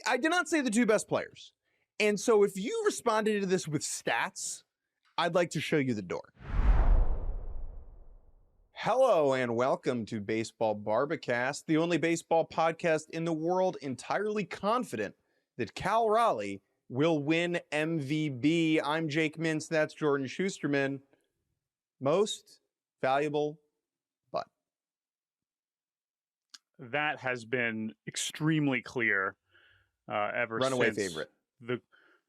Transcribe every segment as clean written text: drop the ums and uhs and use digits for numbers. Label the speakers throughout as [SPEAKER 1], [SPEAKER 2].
[SPEAKER 1] I did not say the two best players. And so if you responded to this with stats, I'd like to show you the door. Hello and welcome to Baseball Barbacast, the only baseball podcast in the world entirely confident that Cal Raleigh will win MVP. I'm Jake Mintz, that's Jordan Shusterman. Most valuable but.
[SPEAKER 2] That has been extremely clear ever
[SPEAKER 1] Runaway
[SPEAKER 2] since
[SPEAKER 1] favorite.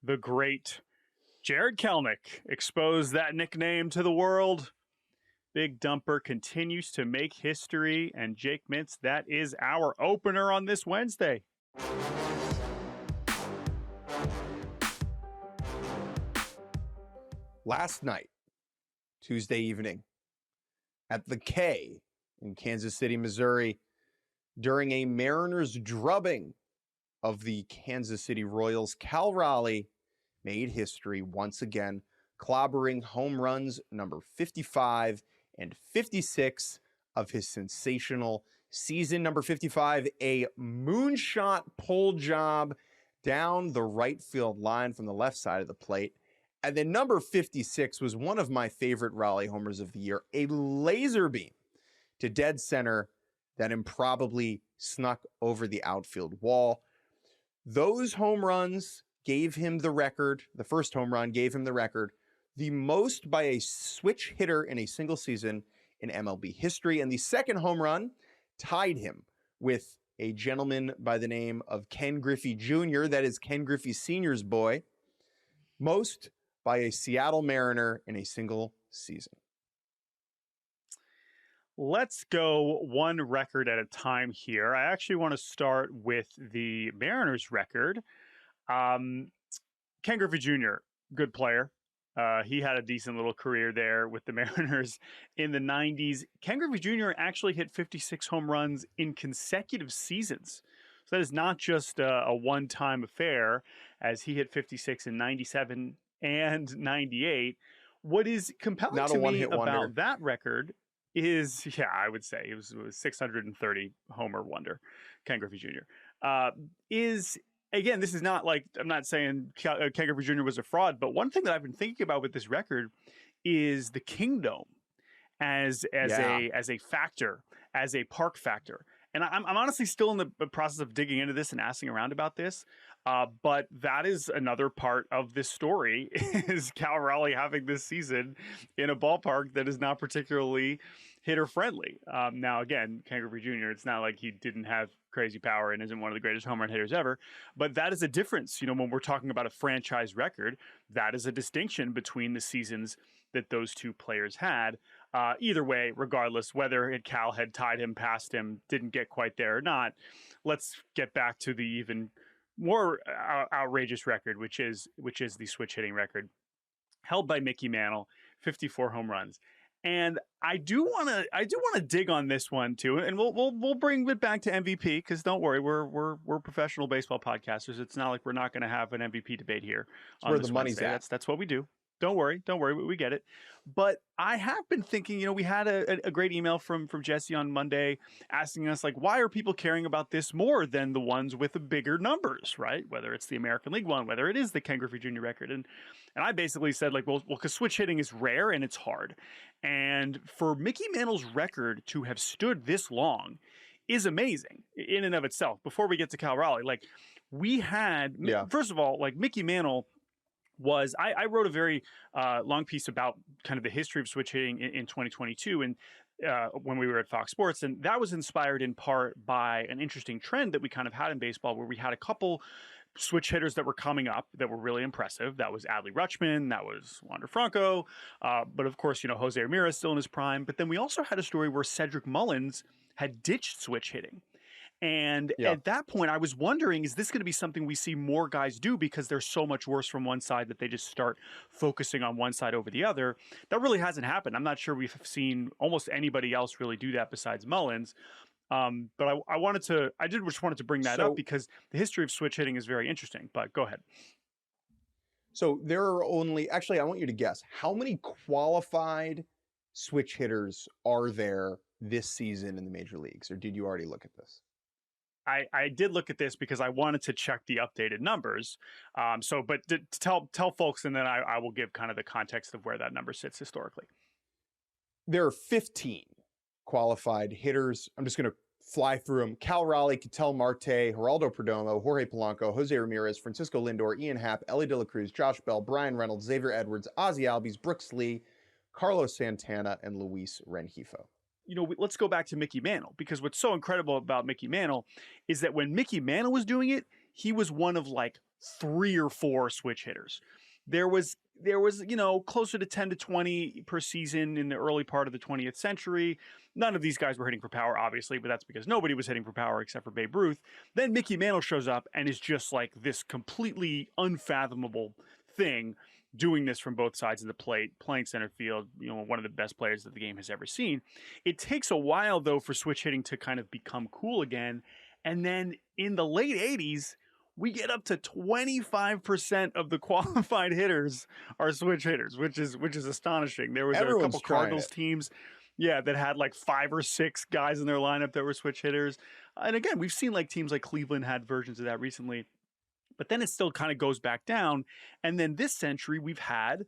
[SPEAKER 2] The great Jared Kelenic exposed that nickname to the world. Big Dumper continues to make history, and Jake Mintz, that is our opener on this Wednesday.
[SPEAKER 1] Last night, Tuesday evening, at the K in Kansas City, Missouri, during a Mariners drubbing of the Kansas City Royals, Cal Raleigh made history once again, clobbering home runs number 55 and 56 of his sensational season. Number 55, a moonshot pull job down the right field line from the left side of the plate. And then number 56 was one of my favorite Raleigh homers of the year, a laser beam to dead center that improbably snuck over the outfield wall. Those home runs gave him the record. The first home run gave him the record, the most by a switch hitter in a single season in MLB history. And the second home run tied him with a gentleman by the name of Ken Griffey Jr., that is Ken Griffey Sr.'s boy, most by a Seattle Mariner in a single season.
[SPEAKER 2] Let's go one record at a time here. I actually want to start with the Mariners record. Ken Griffey Jr., good player. He had a decent little career there with the Mariners in the 90s. Ken Griffey Jr. actually hit 56 home runs in consecutive seasons. So that is not just a one-time affair, as he hit 56 in 97 and 98. What is compelling
[SPEAKER 1] Not
[SPEAKER 2] to
[SPEAKER 1] a
[SPEAKER 2] me
[SPEAKER 1] one-hit
[SPEAKER 2] about
[SPEAKER 1] wonder.
[SPEAKER 2] that record is, I would say it was 630 homer wonder, Ken Griffey Jr. Is, again, this is not like, I'm not saying Ken Griffey Jr. was a fraud, but one thing that I've been thinking about with this record is the Kingdome as a factor, as a park factor. And I'm honestly still in the process of digging into this and asking around about this. But that is another part of this story, is Cal Raleigh having this season in a ballpark that is not particularly hitter friendly. Now, again, Ken Griffey Jr., it's not like he didn't have crazy power and isn't one of the greatest home run hitters ever. But that is a difference. When we're talking about a franchise record, that is a distinction between the seasons that those two players had. Either way, regardless, whether Cal had tied him, passed him, didn't get quite there or not, let's get back to the even more outrageous record, which is the switch hitting record held by Mickey Mantle, 54 home runs. And I do want to dig on this one too, and we'll bring it back to MVP, because don't worry, we're professional baseball podcasters. It's not like we're not going to have an MVP debate here.
[SPEAKER 1] It's where the money's at.
[SPEAKER 2] That's what we do. Don't worry, we get it. But I have been thinking, we had a great email from Jesse on Monday asking us, like, why are people caring about this more than the ones with the bigger numbers, right? Whether it's the American League one, whether it is the Ken Griffey Jr. record. And I basically said, like, well, because switch hitting is rare and it's hard. And for Mickey Mantle's record to have stood this long is amazing in and of itself. Before we get to Cal Raleigh, like, we had, first of all, like, Mickey Mantle was, I wrote a very long piece about kind of the history of switch hitting in 2022, and when we were at Fox Sports, and that was inspired in part by an interesting trend that we kind of had in baseball, where we had a couple switch hitters that were coming up that were really impressive. That was Adley Rutschman, that was Wander Franco, but of course, Jose Ramirez still in his prime. But then we also had a story where Cedric Mullins had ditched switch hitting. And at that point, I was wondering, is this going to be something we see more guys do because they're so much worse from one side that they just start focusing on one side over the other? That really hasn't happened. I'm not sure we've seen almost anybody else really do that besides Mullins. But I just wanted to bring that up because the history of switch hitting is very interesting. But go ahead.
[SPEAKER 1] So there are only, actually, I want you to guess, how many qualified switch hitters are there this season in the major leagues? Or did you already look at this?
[SPEAKER 2] I did look at this because I wanted to check the updated numbers. But to tell folks, and then I will give kind of the context of where that number sits historically.
[SPEAKER 1] There are 15 qualified hitters. I'm just going to fly through them. Cal Raleigh, Ketel Marte, Geraldo Perdomo, Jorge Polanco, Jose Ramirez, Francisco Lindor, Ian Happ, Ellie De La Cruz, Josh Bell, Brian Reynolds, Xavier Edwards, Ozzie Albies, Brooks Lee, Carlos Santana, and Luis Rengifo.
[SPEAKER 2] Let's go back to Mickey Mantle, because what's so incredible about Mickey Mantle is that when Mickey Mantle was doing it, he was one of like 3 or 4 switch hitters. There was closer to 10 to 20 per season in the early part of the 20th century. None of these guys were hitting for power, obviously, but that's because nobody was hitting for power except for Babe Ruth. Then Mickey Mantle shows up and is just like this completely unfathomable thing, doing this from both sides of the plate, playing center field, one of the best players that the game has ever seen. It takes a while, though, for switch hitting to kind of become cool again. And then in the late 80s, we get up to 25% of the qualified hitters are switch hitters, which is astonishing. There was a couple Cardinals teams, that had like 5 or 6 guys in their lineup that were switch hitters. And again, we've seen like teams like Cleveland had versions of that recently. But then it still kind of goes back down. And then this century, we've had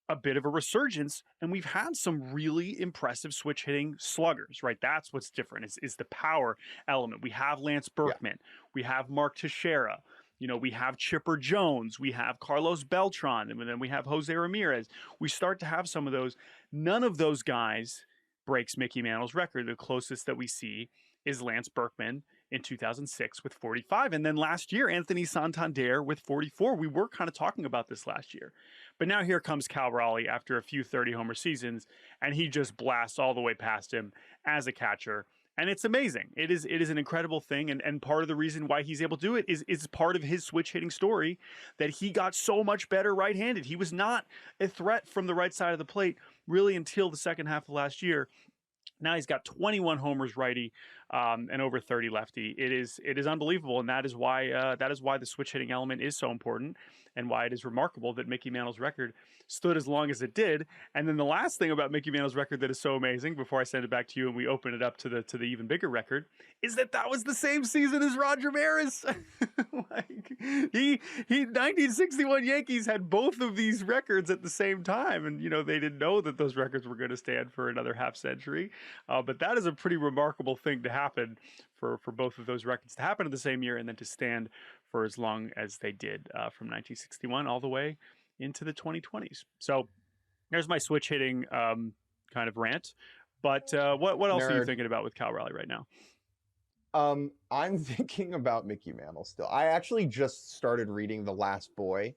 [SPEAKER 2] a bit of a resurgence, and we've had some really impressive switch hitting sluggers, right? That's what's different is the power element. We have Lance Berkman. We have Mark Teixeira. We have Chipper Jones. We have Carlos Beltran. And then we have Jose Ramirez. We start to have some of those. None of those guys breaks Mickey Mantle's record. The closest that we see is Lance Berkman in 2006 with 45. And then last year, Anthony Santander with 44. We were kind of talking about this last year. But now here comes Cal Raleigh after a few 30-homer seasons, and he just blasts all the way past him as a catcher. And it's amazing. It is an incredible thing. And part of the reason why he's able to do it is part of his switch hitting story, that he got so much better right-handed. He was not a threat from the right side of the plate really until the second half of last year. Now he's got 21 homers righty and over 30 lefty. It is unbelievable, and that is why the switch hitting element is so important, and why it is remarkable that Mickey Mantle's record stood as long as it did. And then the last thing about Mickey Mantle's record that is so amazing, before I send it back to you and we open it up to the even bigger record, is that was the same season as Roger Maris. He 1961 Yankees had both of these records at the same time, and they didn't know that those records were going to stand for another half century. But that is a pretty remarkable thing to happen for both of those records to happen in the same year, and then to stand for as long as they did, from 1961 all the way into the 2020s. So there's my switch hitting kind of rant. But what else are you thinking about with Cal Raleigh right now?
[SPEAKER 1] I'm thinking about Mickey Mantle still. I actually just started reading The Last Boy,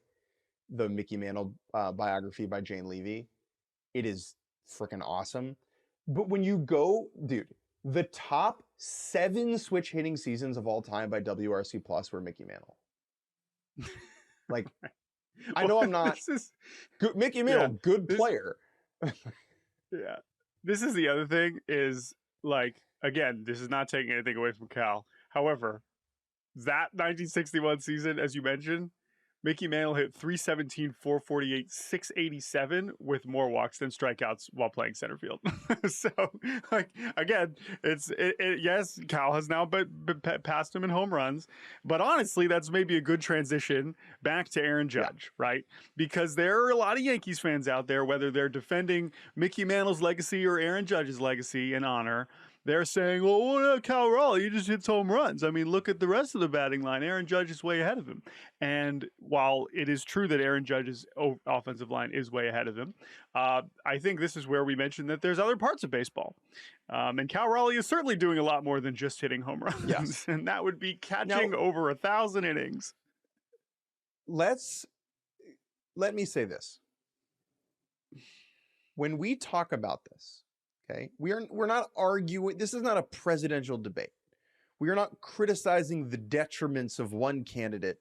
[SPEAKER 1] the Mickey Mantle biography by Jane Levy. It is freaking awesome. But when you go, dude, the top 7 switch hitting seasons of all time by WRC Plus were Mickey Mantle. Like, I know I'm not good, Mickey Mantle, good player.
[SPEAKER 2] Yeah. This is the other thing is, like, again, this is not taking anything away from Cal. However, that 1961 season, as you mentioned, Mickey Mantle hit 317, 448, 687 with more walks than strikeouts while playing center field. So, like, again, yes, Cal has now passed him in home runs, but honestly, that's maybe a good transition back to Aaron Judge, right? Because there are a lot of Yankees fans out there, whether they're defending Mickey Mantle's legacy or Aaron Judge's legacy and honor. They're saying, well, what about Cal Raleigh? He just hits home runs. I mean, look at the rest of the batting line. Aaron Judge is way ahead of him. And while it is true that Aaron Judge's offensive line is way ahead of him, I think this is where we mentioned that there's other parts of baseball. And Cal Raleigh is certainly doing a lot more than just hitting home runs. Yes. And that would be catching over 1,000 innings.
[SPEAKER 1] Let me say this. When we talk about this, okay, we're not arguing. This is not a presidential debate. We are not criticizing the detriments of one candidate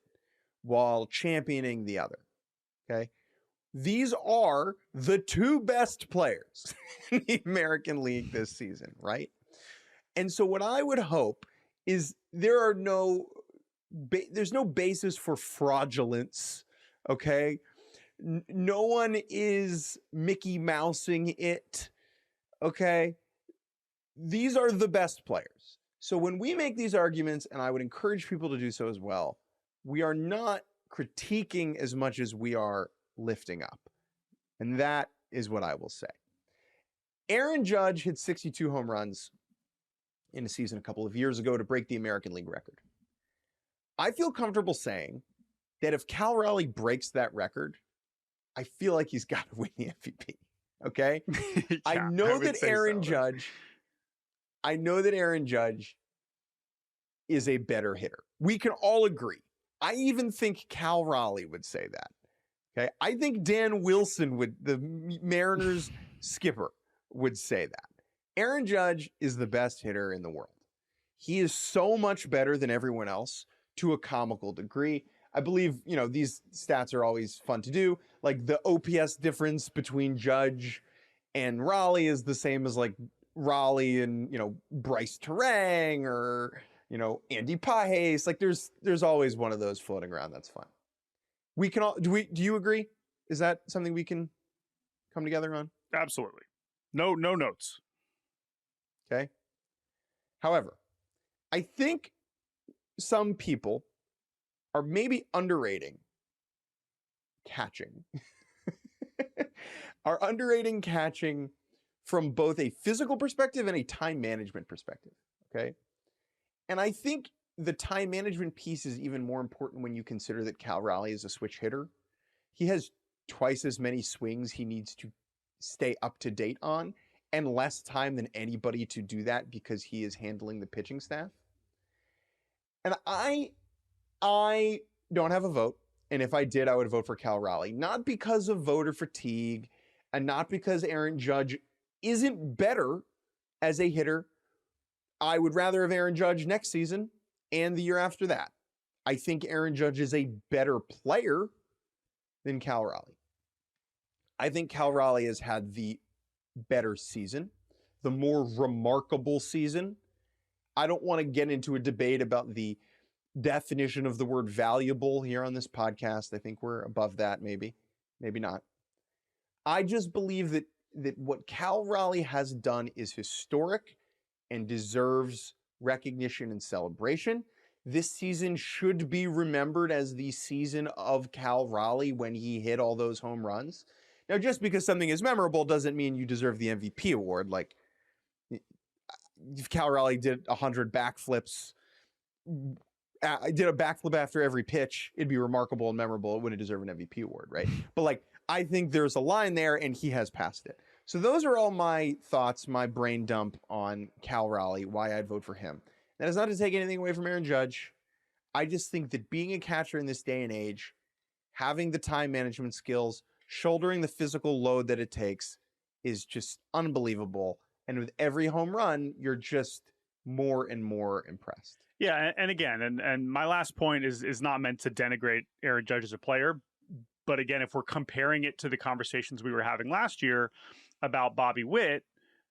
[SPEAKER 1] while championing the other. Okay, these are the 2 best players in the American League this season, right? And so what I would hope is there's no basis for fraudulence. Okay, no one is Mickey Mousing it. Okay, these are the best players. So when we make these arguments, and I would encourage people to do so as well, we are not critiquing as much as we are lifting up. And that is what I will say. Aaron Judge hit 62 home runs in a season a couple of years ago to break the American League record. I feel comfortable saying that if Cal Raleigh breaks that record, I feel like he's got to win the MVP. Okay?
[SPEAKER 2] Yeah,
[SPEAKER 1] I know that Aaron Judge is a better hitter. We can all agree. I even think Cal Raleigh would say that. Okay? I think Dan Wilson the Mariners skipper would say that. Aaron Judge is the best hitter in the world. He is so much better than everyone else to a comical degree. I believe, these stats are always fun to do. Like the OPS difference between Judge and Raleigh is the same as like Raleigh and, Bryce Terang or, Andy Pajes. Like there's always one of those floating around. That's fun. We can all, do you agree? Is that something we can come together on?
[SPEAKER 2] Absolutely. No notes.
[SPEAKER 1] Okay. However, I think some people are maybe underrating catching. Are underrating catching from both a physical perspective and a time management perspective. Okay. And I think the time management piece is even more important when you consider that Cal Raleigh is a switch hitter. He has twice as many swings he needs to stay up to date on, and less time than anybody to do that because he is handling the pitching staff. And I don't have a vote. And if I did, I would vote for Cal Raleigh. Not because of voter fatigue and not because Aaron Judge isn't better as a hitter. I would rather have Aaron Judge next season and the year after that. I think Aaron Judge is a better player than Cal Raleigh. I think Cal Raleigh has had the better season, the more remarkable season. I don't want to get into a debate about the definition of the word valuable here on this podcast. I think we're above that, maybe not. I just believe that what Cal Raleigh has done is historic and deserves recognition and celebration. This season should be remembered as the season of Cal Raleigh when he hit all those home runs. Now, just because something is memorable doesn't mean you deserve the MVP award. Like, if Cal Raleigh did 100 backflips, did a backflip after every pitch, it'd be remarkable and memorable. It wouldn't deserve an MVP award, right? But like, I think there's a line there, and he has passed it. So those are all my thoughts, my brain dump on Cal Raleigh, why I'd vote for him. That is not to take anything away from Aaron Judge. I just think that being a catcher in this day and age, having the time management skills, shouldering the physical load that it takes is just unbelievable. And with every home run, you're just more and more impressed.
[SPEAKER 2] Yeah, and again, and my last point is not meant to denigrate Aaron Judge as a player. But again, if we're comparing it to the conversations we were having last year about Bobby Witt,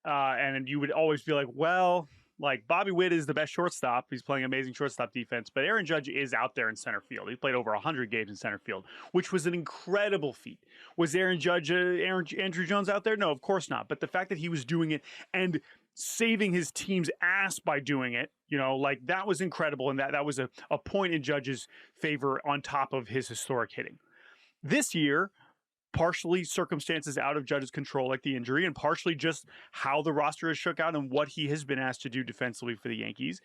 [SPEAKER 2] and you would always be like, well, like Bobby Witt is the best shortstop. He's playing amazing shortstop defense, but Aaron Judge is out there in center field. He played over 100 games in center field, which was an incredible feat. Was Aaron Judge, Andrew Jones out there? No, of course not. But the fact that he was doing it and saving his team's ass by doing it, like that was incredible. And that was a point in Judge's favor on top of his historic hitting. This year, partially circumstances out of Judge's control, like the injury, and partially just how the roster has shook out and what he has been asked to do defensively for the Yankees.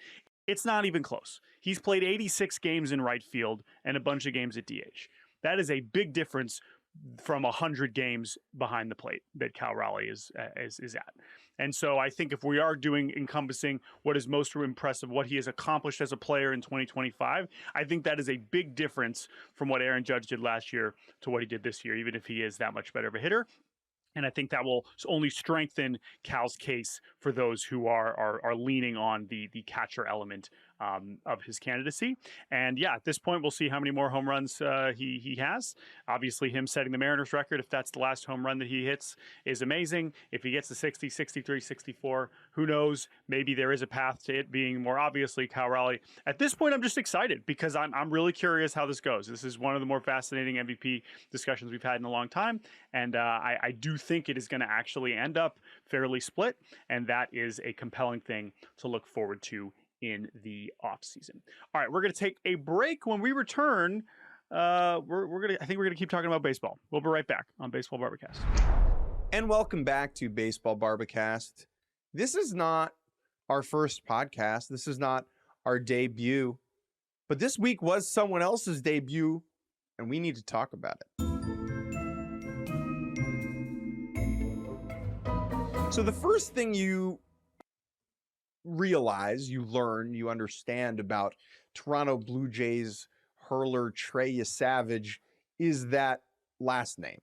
[SPEAKER 2] It's not even close. He's played 86 games in right field and a bunch of games at DH. That is a big difference from 100 games behind the plate that Cal Raleigh is at. And so I think if we are encompassing what is most impressive, what he has accomplished as a player in 2025, I think that is a big difference from what Aaron Judge did last year to what he did this year, even if he is that much better of a hitter. And I think that will only strengthen Cal's case for those who are leaning on the catcher element of his candidacy. And yeah, at this point, we'll see how many more home runs he has. Obviously, him setting the Mariners record, if that's the last home run that he hits, is amazing. If he gets to 60, 63, 64, who knows? Maybe there is a path to it being more obviously Cal Raleigh. At this point, I'm just excited because I'm really curious how this goes. This is one of the more fascinating MVP discussions we've had in a long time. And I do think it is going to actually end up fairly split. And that is a compelling thing to look forward to in the offseason. All right, we're going to take a break. When we return, I think we're gonna keep talking about baseball. We'll be right back on Baseball Barbacast.
[SPEAKER 1] And welcome back to Baseball Barbacast. This is not our first podcast. This is not our debut, but this week was someone else's debut, and we need to talk about it. So the first thing you realize, you learn, you understand about Toronto Blue Jays hurler Trey Yesavage is that last name.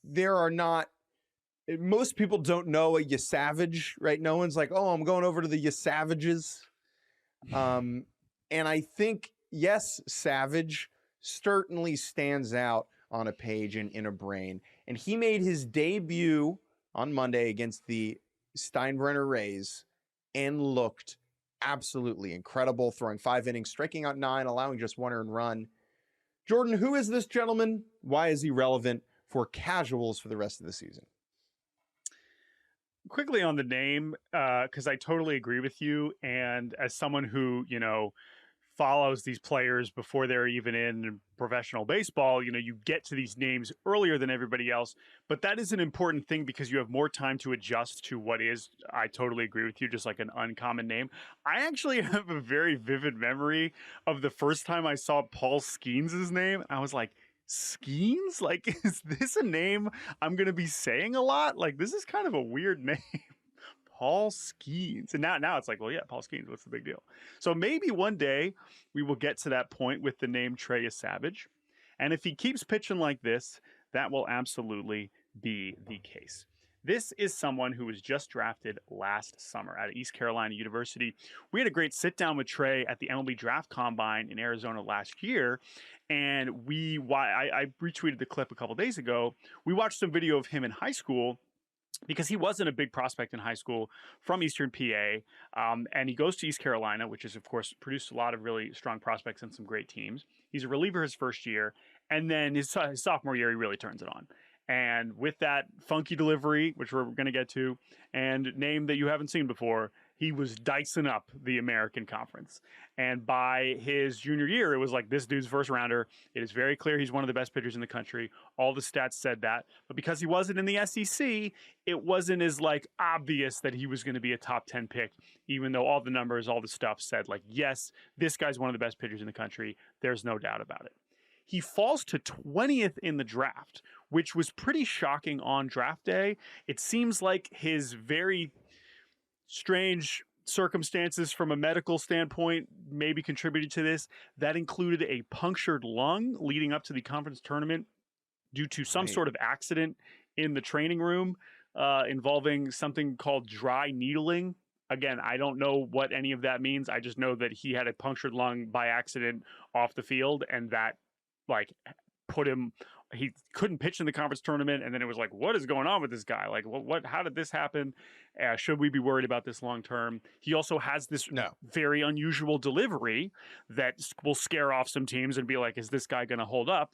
[SPEAKER 1] There are not, most people don't know a Yesavage, right? No one's like, oh, I'm going over to the Yesavages. And I think, yes, Savage certainly stands out on a page and in a brain. And he made his debut on Monday against the Steinbrenner Rays and looked absolutely incredible, throwing 5 innings, striking out 9, allowing just 1 earned run. Jordan, who is this gentleman? Why is he relevant for casuals for the rest of the season?
[SPEAKER 2] Quickly on the name, because I totally agree with you. And as someone who, follows these players before they're even in professional baseball, you get to these names earlier than everybody else. But that is an important thing because you have more time to adjust to what is, I totally agree with you, just like an uncommon name. I actually have a very vivid memory of the first time I saw Paul Skeens' name. I was like, Skeens? Like, is this a name I'm going to be saying a lot? Like, this is kind of a weird name. Paul Skeens. And now it's like, well, yeah, Paul Skeens, what's the big deal? So maybe one day we will get to that point with the name Trey Yesavage. And if he keeps pitching like this, that will absolutely be the case. This is someone who was just drafted last summer out of East Carolina University. We had a great sit down with Trey at the MLB Draft Combine in Arizona last year. And I retweeted the clip a couple days ago. We watched some video of him in high school, because he wasn't a big prospect in high school from Eastern PA. And he goes to East Carolina, which has, of course, produced a lot of really strong prospects and some great teams. He's a reliever his first year. And then his sophomore year, he really turns it on. And with that funky delivery, which we're going to get to, and name that you haven't seen before, he was dicing up the American Conference. And by his junior year, it was like, this dude's first rounder. It is very clear he's one of the best pitchers in the country. All the stats said that. But because he wasn't in the SEC, it wasn't as obvious that he was going to be a top 10 pick, even though all the numbers, all the stuff said yes, this guy's one of the best pitchers in the country. There's no doubt about it. He falls to 20th in the draft, which was pretty shocking on draft day. It seems like his very strange circumstances from a medical standpoint maybe contributed to this. That included a punctured lung leading up to the conference tournament due to some sort of accident in the training room involving something called dry needling. Again, I don't know what any of that means. I just know that he had a punctured lung by accident off the field, and that put him, he couldn't pitch in the conference tournament. And then it was like, what is going on with this guy? How did this happen? Should we be worried about this long term? He also has this very unusual delivery that will scare off some teams and be like, is this guy going to hold up?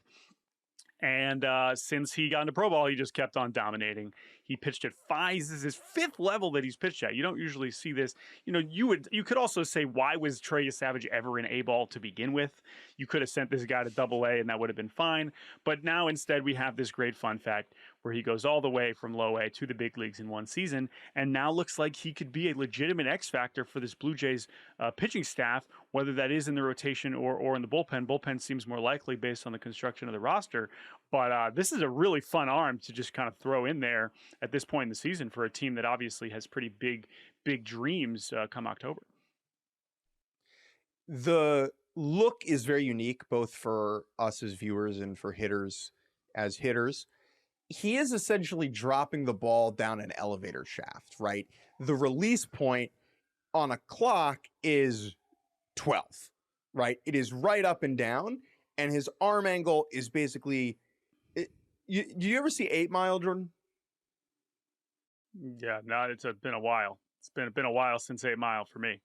[SPEAKER 2] And since he got into pro ball, he just kept on dominating. He pitched at 5. This is his 5th level that he's pitched at. You don't usually see this. You could also say, why was Trey Yesavage ever in A-ball to begin with? You could have sent this guy to Double-A and that would have been fine. But now instead we have this great fun fact where he goes all the way from low A to the big leagues in one season, and now looks like he could be a legitimate X factor for this Blue Jays pitching staff, whether that is in the rotation or in the bullpen. Bullpen seems more likely based on the construction of the roster. But this is a really fun arm to just kind of throw in there at this point in the season for a team that obviously has pretty big dreams come October.
[SPEAKER 1] The look is very unique, both for us as viewers and for hitters as hitters. He is essentially dropping the ball down an elevator shaft, right? The release point on a clock is 12, right? It is right up and down, and his arm angle is basically... do you ever see 8 Mile, Jordan?
[SPEAKER 2] Yeah, no, it's been a while. It's been a while since 8 Mile for me.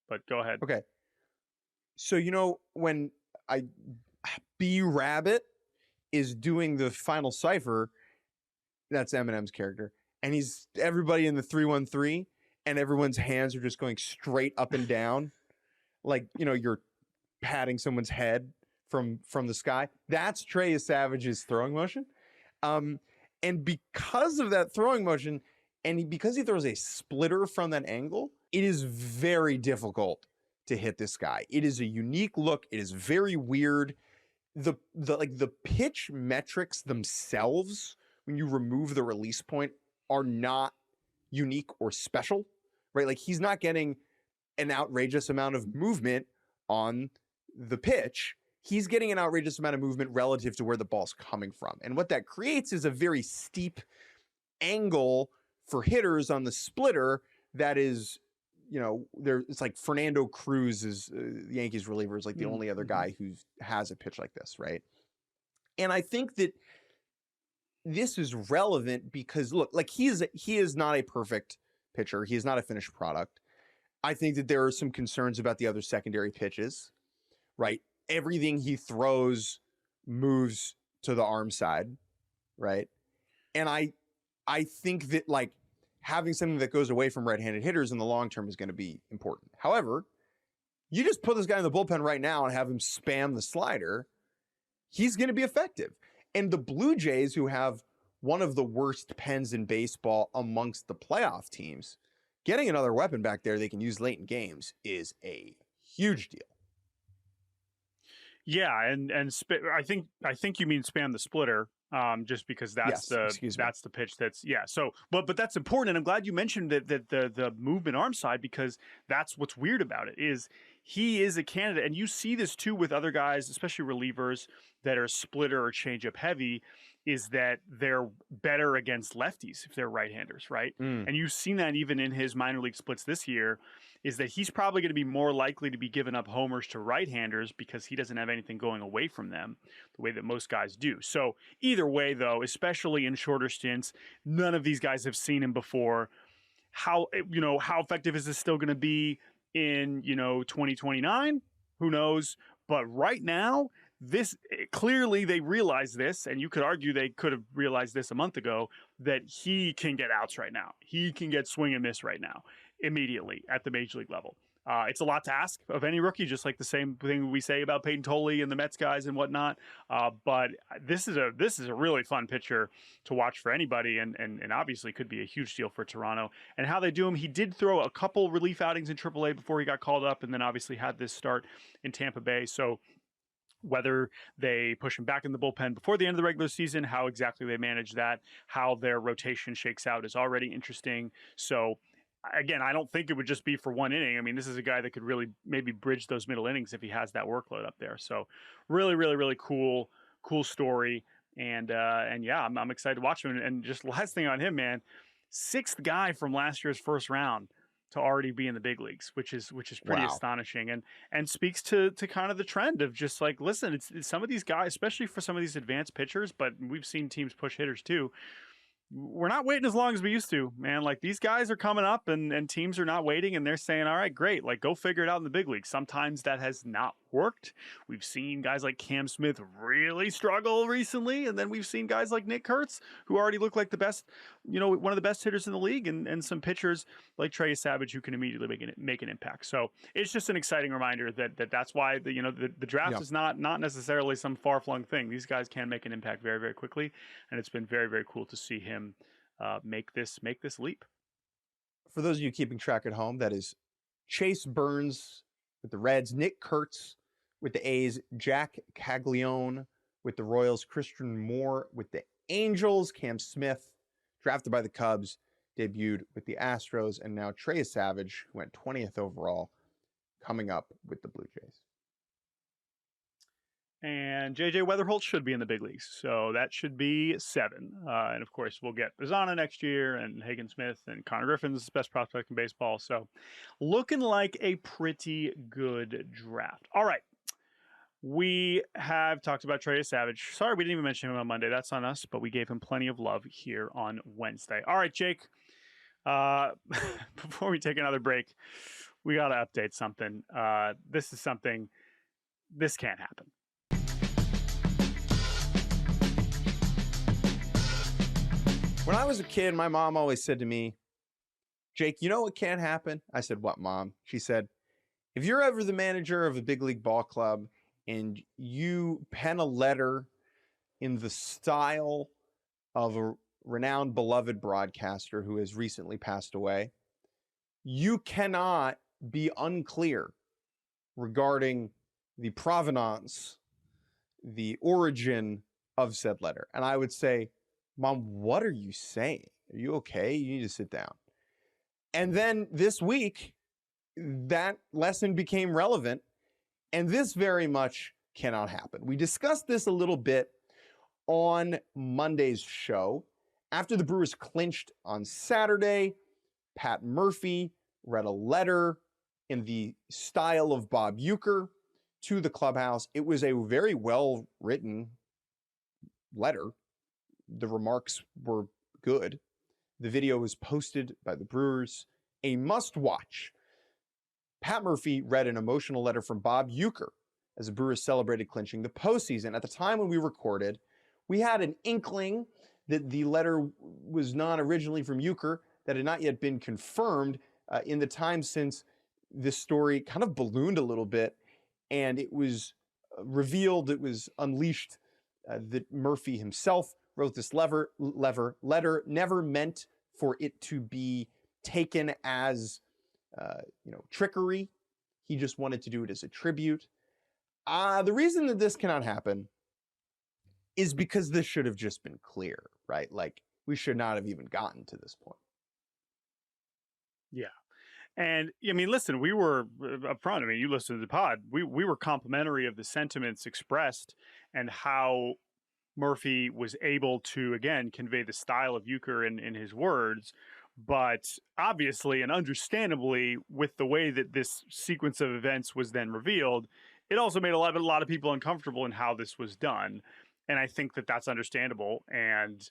[SPEAKER 2] But go ahead.
[SPEAKER 1] Okay. So when B Rabbit is doing the final cipher, that's Eminem's character, and he's everybody in the 313, and everyone's hands are just going straight up and down, like, you're patting someone's head from the sky. That's Trey Yesavage's throwing motion. And because of that throwing motion, and because he throws a splitter from that angle, it is very difficult to hit this guy. It is a unique look. It is very weird. The pitch metrics themselves, when you remove the release point, are not unique or special, right? Like, he's not getting an outrageous amount of movement on the pitch. He's getting an outrageous amount of movement relative to where the ball's coming from. And what that creates is a very steep angle for hitters on the splitter that is, it's like Fernando Cruz is the Yankees reliever is like the only other guy who has a pitch like this, right? And I think that this is relevant because, look, like, he is not a perfect pitcher. He is not a finished product. I think that there are some concerns about the other secondary pitches, right? Everything he throws moves to the arm side, right? And I think that, like, having something that goes away from right-handed hitters in the long term is going to be important. However, you just put this guy in the bullpen right now and have him spam the slider, he's going to be effective. And the Blue Jays, who have one of the worst pens in baseball amongst the playoff teams, getting another weapon back there they can use late in games is a huge deal.
[SPEAKER 2] Yeah, and I think you mean spam the splitter, just because that's the pitch that's So, but that's important, and I'm glad you mentioned that the movement arm side, because that's what's weird about it is he is a candidate, and you see this too with other guys, especially relievers that are splitter or changeup heavy, is that they're better against lefties if they're right-handers, right? And you've seen that even in his minor league splits this year, is that he's probably going to be more likely to be giving up homers to right-handers because he doesn't have anything going away from them the way that most guys do. So either way, though, especially in shorter stints, none of these guys have seen him before. How effective is this still going to be in 2029? Who knows? But right now, this clearly they realize this, and you could argue they could have realized this a month ago, that he can get outs right now. He can get swing and miss right now, immediately at the major league level. It's a lot to ask of any rookie, just like the same thing we say about Peyton Tolley and the Mets guys and whatnot. But this is a really fun pitcher to watch for anybody, and obviously could be a huge deal for Toronto. And how they do him, he did throw a couple relief outings in AAA before he got called up, and then obviously had this start in Tampa Bay. So whether they push him back in the bullpen before the end of the regular season, how exactly they manage that, how their rotation shakes out is already interesting. So again, I don't think it would just be for one inning. I mean, this is a guy that could really maybe bridge those middle innings if he has that workload up there. So really, really, really cool story. And yeah, I'm excited to watch him. And just last thing on him, man, 6th guy from last year's first round to already be in the big leagues, which is pretty astonishing, and speaks to kind of the trend of just like, listen, it's some of these guys, especially for some of these advanced pitchers, but we've seen teams push hitters too. We're not waiting as long as we used to, man. Like, these guys are coming up, and teams are not waiting, and they're saying, all right, great, like, go figure it out in the big leagues. Sometimes that has not worked. We've seen guys like Cam Smith really struggle recently, and then we've seen guys like Nick Kurtz, who already look like the best, one of the best hitters in the league, and some pitchers like Trey Yesavage who can immediately make an impact. So it's just an exciting reminder that's why the draft is not necessarily some far-flung thing. These guys can make an impact very, very quickly, and it's been very, very cool to see him make this leap.
[SPEAKER 1] For those of you keeping track at home, that is Chase Burns with the Reds, Nick Kurtz with the A's, Jack Caglione with the Royals, Christian Moore with the Angels, Cam Smith, drafted by the Cubs, debuted with the Astros, and now Trey Yesavage, who went 20th overall, coming up with the Blue Jays.
[SPEAKER 2] And JJ Weatherholt should be in the big leagues, so that should be 7. And of course, we'll get Bazana next year, and Hagen Smith, and Connor Griffin's best prospect in baseball. So, looking like a pretty good draft. All right, we have talked about Trey Yesavage. Sorry, we didn't even mention him on Monday. That's on us, but we gave him plenty of love here on Wednesday. All right, Jake. Before we take another break, we got to update something. This can't happen.
[SPEAKER 1] When I was a kid, my mom always said to me, Jake, you know what can't happen? I said, what, Mom? She said, if you're ever the manager of a big league ball club and you pen a letter in the style of a renowned, beloved broadcaster who has recently passed away, you cannot be unclear regarding the provenance, the origin of said letter. And I would say, Mom, what are you saying? Are you okay? You need to sit down. And then this week, that lesson became relevant, and this very much cannot happen. We discussed this a little bit on Monday's show. After the Brewers clinched on Saturday, Pat Murphy read a letter in the style of Bob Uecker to the clubhouse. It was a very well-written letter. The remarks were good. The video was posted by the Brewers. A must-watch. Pat Murphy read an emotional letter from Bob Uecker as the Brewers celebrated clinching the postseason. At the time when we recorded, we had an inkling that the letter was not originally from Uecker, that had not yet been confirmed in the time since this story kind of ballooned a little bit, and it was revealed, it was unleashed that Murphy himself wrote this letter, never meant for it to be taken as trickery. He just wanted to do it as a tribute. The reason that this cannot happen is because this should have just been clear, right? Like, we should not have even gotten to this point.
[SPEAKER 2] Yeah. And I mean, listen, we were upfront. I mean, you listened to the pod. We were complimentary of the sentiments expressed and how Murphy was able to, again, convey the style of Uecker in his words. But obviously and understandably, with the way that this sequence of events was then revealed, it also made a lot of people uncomfortable in how this was done. And I think that that's understandable and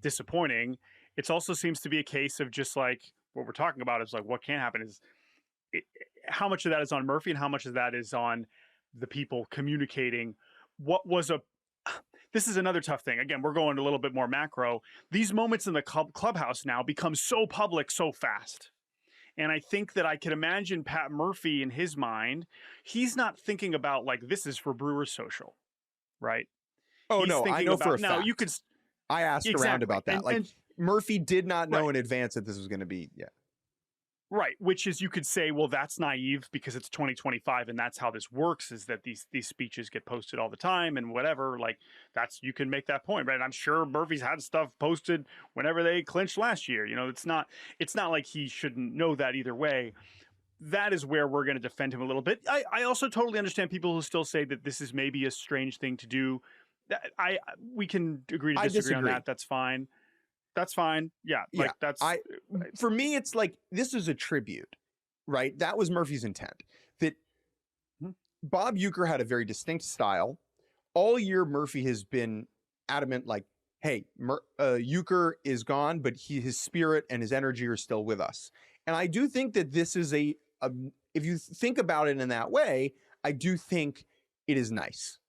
[SPEAKER 2] disappointing. It also seems to be a case of just like what we're talking about is like what can happen is how much of that is on Murphy and how much of that is on the people communicating what was a. This is another tough thing. Again, we're going a little bit more macro. These moments in the clubhouse now become so public so fast. And I think that I could imagine Pat Murphy in his mind, he's not thinking about like, this is for Brewers Social, right?
[SPEAKER 1] Oh,
[SPEAKER 2] he's
[SPEAKER 1] no, I know for a
[SPEAKER 2] now
[SPEAKER 1] fact.
[SPEAKER 2] you could.
[SPEAKER 1] I asked around about that.
[SPEAKER 2] And
[SPEAKER 1] Murphy did not know in advance that this was going to be,
[SPEAKER 2] Right, which is you could say, well, that's naive because it's 2025 and that's how this works is that these speeches get posted all the time and whatever. Like that's you can make that point, right? And I'm sure Murphy's had stuff posted whenever they clinched last year. You know, it's not like he shouldn't know that either way. That is where we're going to defend him a little bit. I also totally understand people who still say that this is maybe a strange thing to do. We can agree to disagree on that. That's fine. That's fine. Yeah. Like that's
[SPEAKER 1] for me, it's like, this is a tribute, right? That was Murphy's intent, that Bob Uecker had a very distinct style. All year, Murphy has been adamant, like, hey, Uecker is gone, but his spirit and his energy are still with us. And I do think that this is if you think about it in that way, I do think it is nice,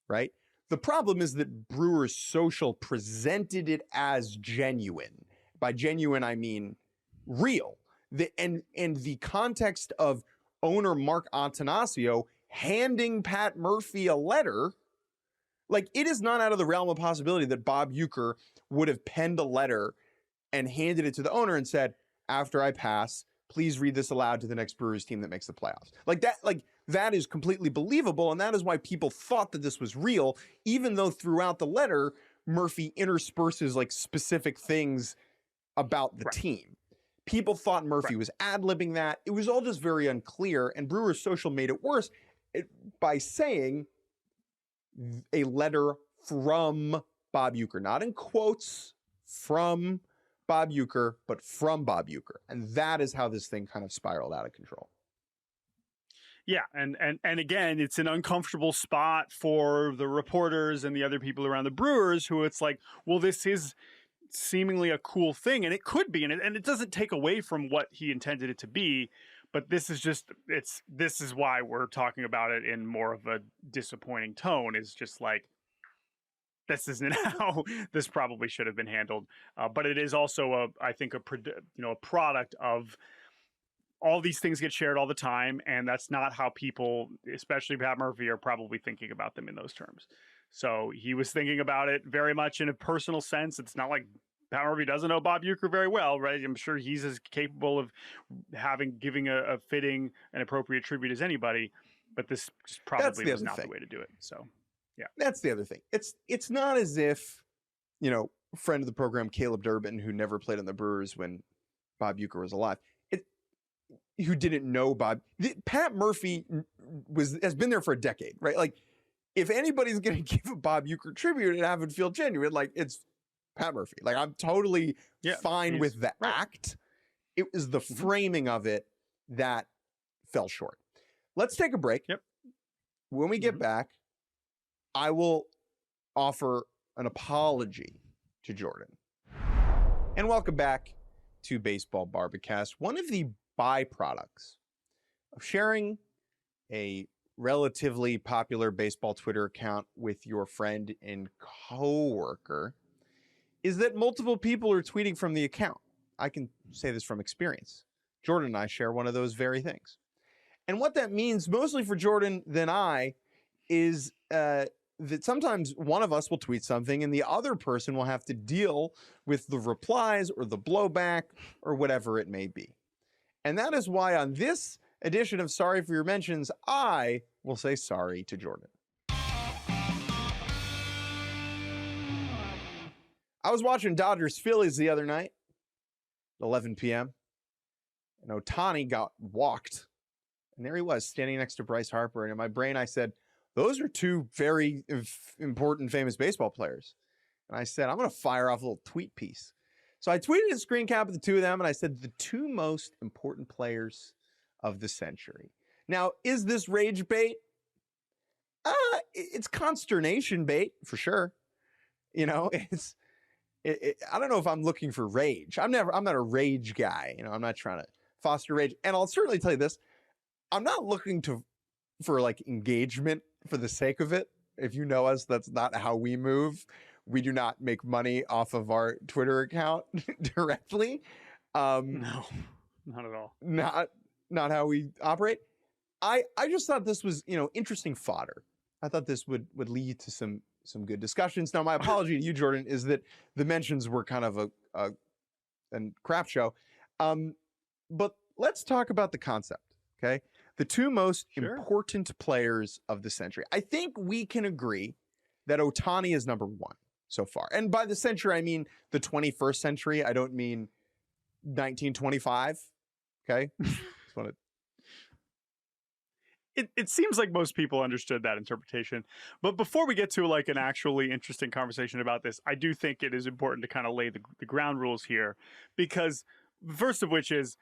[SPEAKER 1] right? The problem is that Brewers Social presented it as genuine. By genuine, I mean real. And the context of owner Mark Attanasio handing Pat Murphy a letter, like, it is not out of the realm of possibility that Bob Uecker would have penned a letter and handed it to the owner and said, after I pass, please read this aloud to the next Brewers team that makes the playoffs. That is completely believable, and that is why people thought that this was real, even though throughout the letter, Murphy intersperses like specific things about the team. People thought Murphy was ad-libbing that. It was all just very unclear, and Brewers Social made it worse by saying a letter from Bob Uecker, not in quotes, from Bob Uecker, but from Bob Uecker. And that is how this thing kind of spiraled out of control.
[SPEAKER 2] Yeah, and again, it's an uncomfortable spot for the reporters and the other people around the Brewers who it's like, well, this is seemingly a cool thing, and it could be, and it doesn't take away from what he intended it to be, but this is just, this is why we're talking about it in more of a disappointing tone, is just like, this isn't how this probably should have been handled. But it is also I think a product of all these things get shared all the time, and that's not how people, especially Pat Murphy, are probably thinking about them in those terms. So he was thinking about it very much in a personal sense. It's not like Pat Murphy doesn't know Bob Uecker very well, right? I'm sure he's as capable of giving a fitting and appropriate tribute as anybody, but this probably was not the way to do it. So, yeah.
[SPEAKER 1] That's the other thing. It's not as if, friend of the program, Caleb Durbin, who never played on the Brewers when Bob Uecker was alive, who didn't know Bob. Pat Murphy has been there for a decade, right? Like, if anybody's going to give a Bob Uecker tribute and have it feel genuine, like, it's Pat Murphy. Like, I'm totally fine with the act. It was the framing of it that fell short. Let's take a break.
[SPEAKER 2] Yep.
[SPEAKER 1] When we get back, I will offer an apology to Jordan. And welcome back to Baseball Barbacast. One of the byproducts of sharing a relatively popular baseball Twitter account with your friend and coworker is that multiple people are tweeting from the account. I can say this from experience. Jordan and I share one of those very things. And what that means, mostly for Jordan than I, is that sometimes one of us will tweet something and the other person will have to deal with the replies or the blowback or whatever it may be. And that is why on this edition of Sorry for Your Mentions, I will say sorry to Jordan. I was watching Dodgers Phillies the other night, 11 p.m., and Ohtani got walked. And there he was, standing next to Bryce Harper. And in my brain, I said, those are two very important, famous baseball players. And I said, I'm going to fire off a little tweet piece. So I tweeted a screen cap of the two of them, and I said, the two most important players of the century. Now, is this rage bait? It's consternation bait, for sure. I don't know if I'm looking for rage. I'm not a rage guy. I'm not trying to foster rage. And I'll certainly tell you this. I'm not looking for like engagement for the sake of it. If you know us, that's not how we move. We do not make money off of our Twitter account directly.
[SPEAKER 2] No, not at all.
[SPEAKER 1] Not how we operate. I just thought this was, interesting fodder. I thought this would lead to some good discussions. Now, my apology to you, Jordan, is that the mentions were kind of a crap show. But let's talk about the concept, okay? The two most important players of the century. I think we can agree that Ohtani is number one so far. And by the century, I mean the 21st century. I don't mean 1925, okay?
[SPEAKER 2] It seems like most people understood that interpretation. But before we get to like an actually interesting conversation about this, I do think it is important to kind of lay the ground rules here, because the first of which is,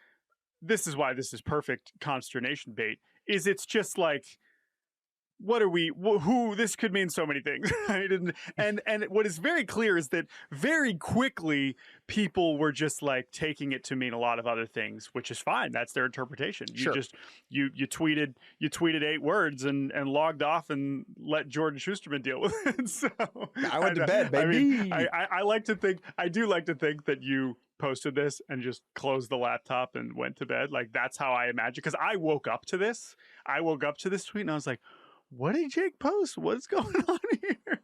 [SPEAKER 2] this is why this is perfect consternation bait, is it's just like, this could mean so many things, right? And what is very clear is that very quickly people were just like taking it to mean a lot of other things, which is fine. That's their interpretation. You tweeted 8 words and logged off and let Jordan Shusterman deal with it. So
[SPEAKER 1] I went to bed, baby.
[SPEAKER 2] I do like to think that you posted this and just closed the laptop and went to bed. Like, that's how I imagine, because I woke up to this tweet and I was like, what did Jake post? What's going on here?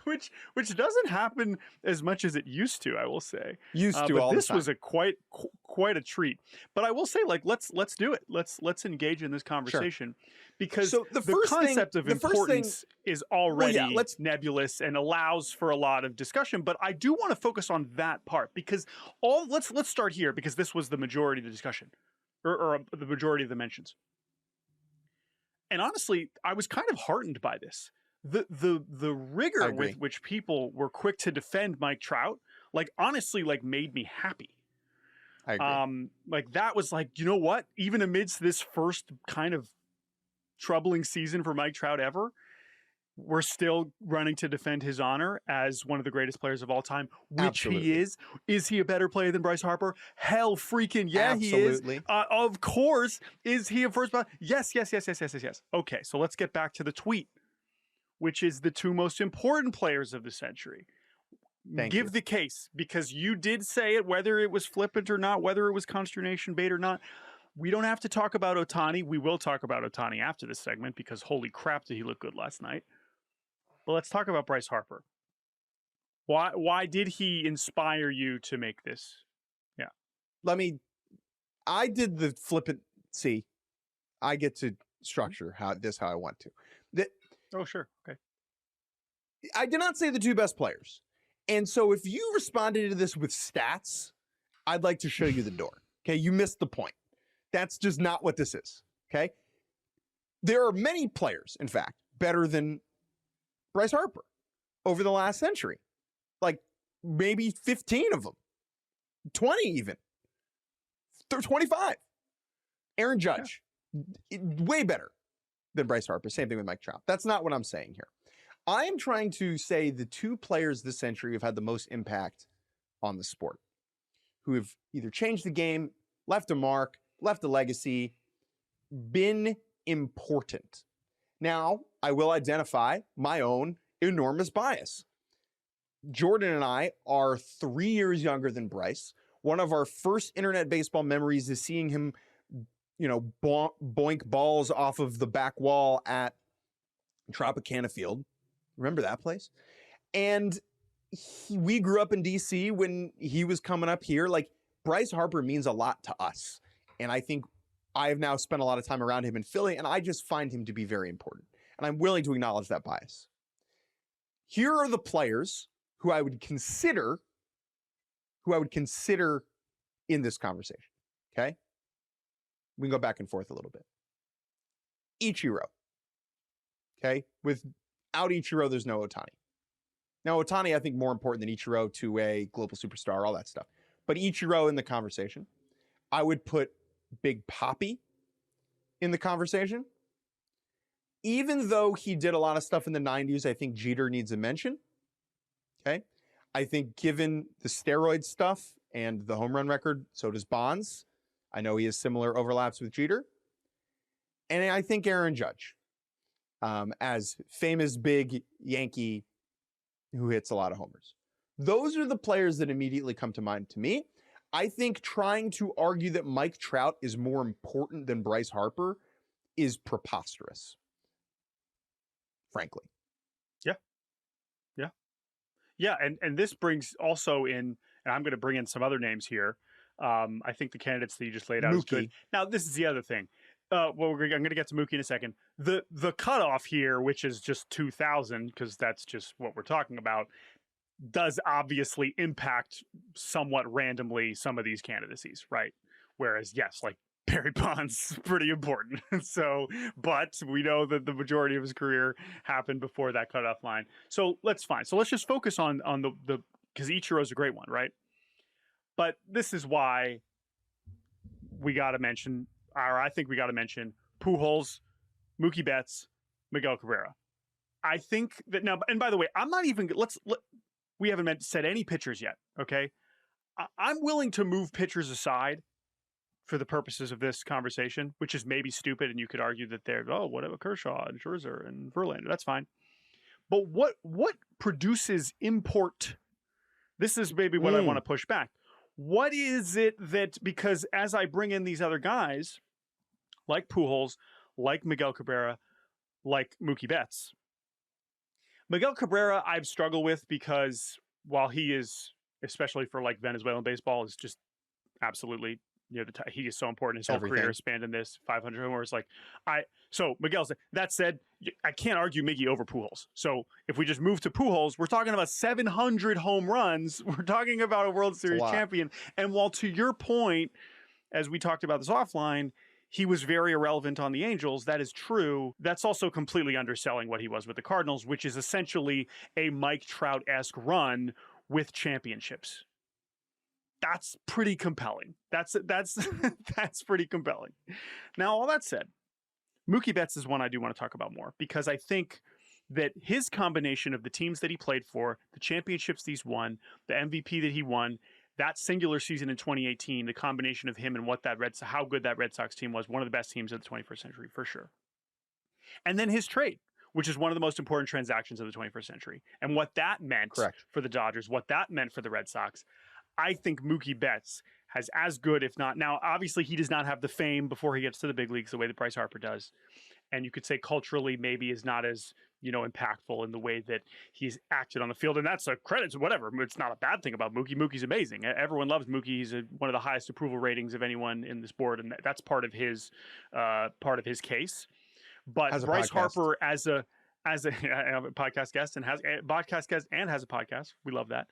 [SPEAKER 2] which doesn't happen as much as it used to, I will say. But this was a quite a treat. But I will say, like, let's do it. Let's engage in this conversation, because the concept of importance is already nebulous and allows for a lot of discussion. But I do want to focus on that part, because let's start here, because this was the majority of the discussion, or the majority of the mentions. And honestly, I was kind of heartened by this. The rigor with which people were quick to defend Mike Trout, like, honestly, like, made me happy.
[SPEAKER 1] I agree.
[SPEAKER 2] Like, that was like, you know what? Even amidst this first kind of troubling season for Mike Trout ever, we're still running to defend his honor as one of the greatest players of all time, which Absolutely. He is. Is he a better player than Bryce Harper? Hell freaking yeah,
[SPEAKER 1] Absolutely.
[SPEAKER 2] He is. Of course. Is he a first? Yes. Okay, so let's get back to the tweet. which is the two most important players of the century.
[SPEAKER 1] Thank
[SPEAKER 2] Give
[SPEAKER 1] you.
[SPEAKER 2] the case, because you did say it, whether it was flippant or not, whether it was consternation bait or not. We don't have to talk about Ohtani. We will talk about Ohtani after this segment, because holy crap, did he look good last night. But let's talk about Bryce Harper. Why did he inspire you to make this? Yeah.
[SPEAKER 1] I did the flippant. See, I get to structure how I want to.
[SPEAKER 2] Oh, sure. Okay.
[SPEAKER 1] I did not say the two best players. And so if you responded to this with stats, I'd like to show you the door. Okay. You missed the point. That's just not what this is. Okay. There are many players, in fact, better than Bryce Harper over the last century. Like maybe 15 of them, 20 even, 25. Aaron Judge, way better than Bryce Harper. Same thing with Mike Trout. That's not what I'm saying here. I am trying to say the two players this century who've had the most impact on the sport, who have either changed the game, left a mark, left a legacy, been important. Now, I will identify my own enormous bias. Jordan and I are 3 years younger than Bryce. One of our first internet baseball memories is seeing him, boink balls off of the back wall at Tropicana Field. Remember that place? And we grew up in DC when he was coming up here. Like, Bryce Harper means a lot to us. And I think I have now spent a lot of time around him in Philly, and I just find him to be very important. And I'm willing to acknowledge that bias. Here are the players who I would consider in this conversation. Okay? We can go back and forth a little bit. Ichiro. Okay? Without Ichiro, there's no Ohtani. Now, Ohtani, I think, more important than Ichiro to a global superstar, all that stuff. But Ichiro in the conversation. I would put Big Papi in the conversation. Even though he did a lot of stuff in the 90s, I think Jeter needs a mention. Okay? I think given the steroid stuff and the home run record, so does Bonds. I know he has similar overlaps with Jeter. And I think Aaron Judge, as famous big Yankee who hits a lot of homers. Those are the players that immediately come to mind to me. I think trying to argue that Mike Trout is more important than Bryce Harper is preposterous, frankly.
[SPEAKER 2] Yeah, and this brings also in, and I'm going to bring in some other names here. I think the candidates that you just laid out is good. Now, this is the other thing. I'm going to get to Mookie in a second. The cutoff here, which is just 2,000, because that's just what we're talking about, does obviously impact somewhat randomly some of these candidacies, right? Whereas, yes, like Barry Bonds, pretty important. But we know that the majority of his career happened before that cutoff line. So let's just focus on the because Ichiro's a great one, right? But this is why we got to mention, or I think we got to mention Pujols, Mookie Betts, Miguel Cabrera. I think that now, and by the way, I'm not even, we haven't said any pitchers yet, okay? I'm willing to move pitchers aside for the purposes of this conversation, which is maybe stupid, and you could argue that they're, whatever, Kershaw and Scherzer and Verlander, that's fine. But what produces import? This is maybe what I want to push back. What is it that, because as I bring in these other guys, like Pujols, like Miguel Cabrera, like Mookie Betts, Miguel Cabrera I've struggled with because while he is, especially for like Venezuelan baseball, is just absolutely he is so important. His whole career spanned in this 500 homers. So Miguel said, that said, I can't argue Miggy over Pujols. So if we just move to Pujols, we're talking about 700 home runs. We're talking about a World Series champion. And while to your point, as we talked about this offline, he was very irrelevant on the Angels. That is true. That's also completely underselling what he was with the Cardinals, which is essentially a Mike Trout-esque run with championships. That's pretty compelling. That's pretty compelling. Now, all that said, Mookie Betts is one I do want to talk about more because I think that his combination of the teams that he played for, the championships he's won, the MVP that he won, that singular season in 2018, the combination of him and how good that Red Sox team was, one of the best teams of the 21st century for sure. And then his trade, which is one of the most important transactions of the 21st century. And what that meant for the Dodgers, what that meant for the Red Sox, I think Mookie Betts has as good, if not now, obviously he does not have the fame before he gets to the big leagues the way that Bryce Harper does. And you could say culturally maybe is not as, impactful in the way that he's acted on the field. And that's a credit to whatever. It's not a bad thing about Mookie. Mookie's amazing. Everyone loves Mookie. He's one of the highest approval ratings of anyone in the sport. And that's part of his case. But Bryce Harper as a podcast guest and has a podcast. We love that.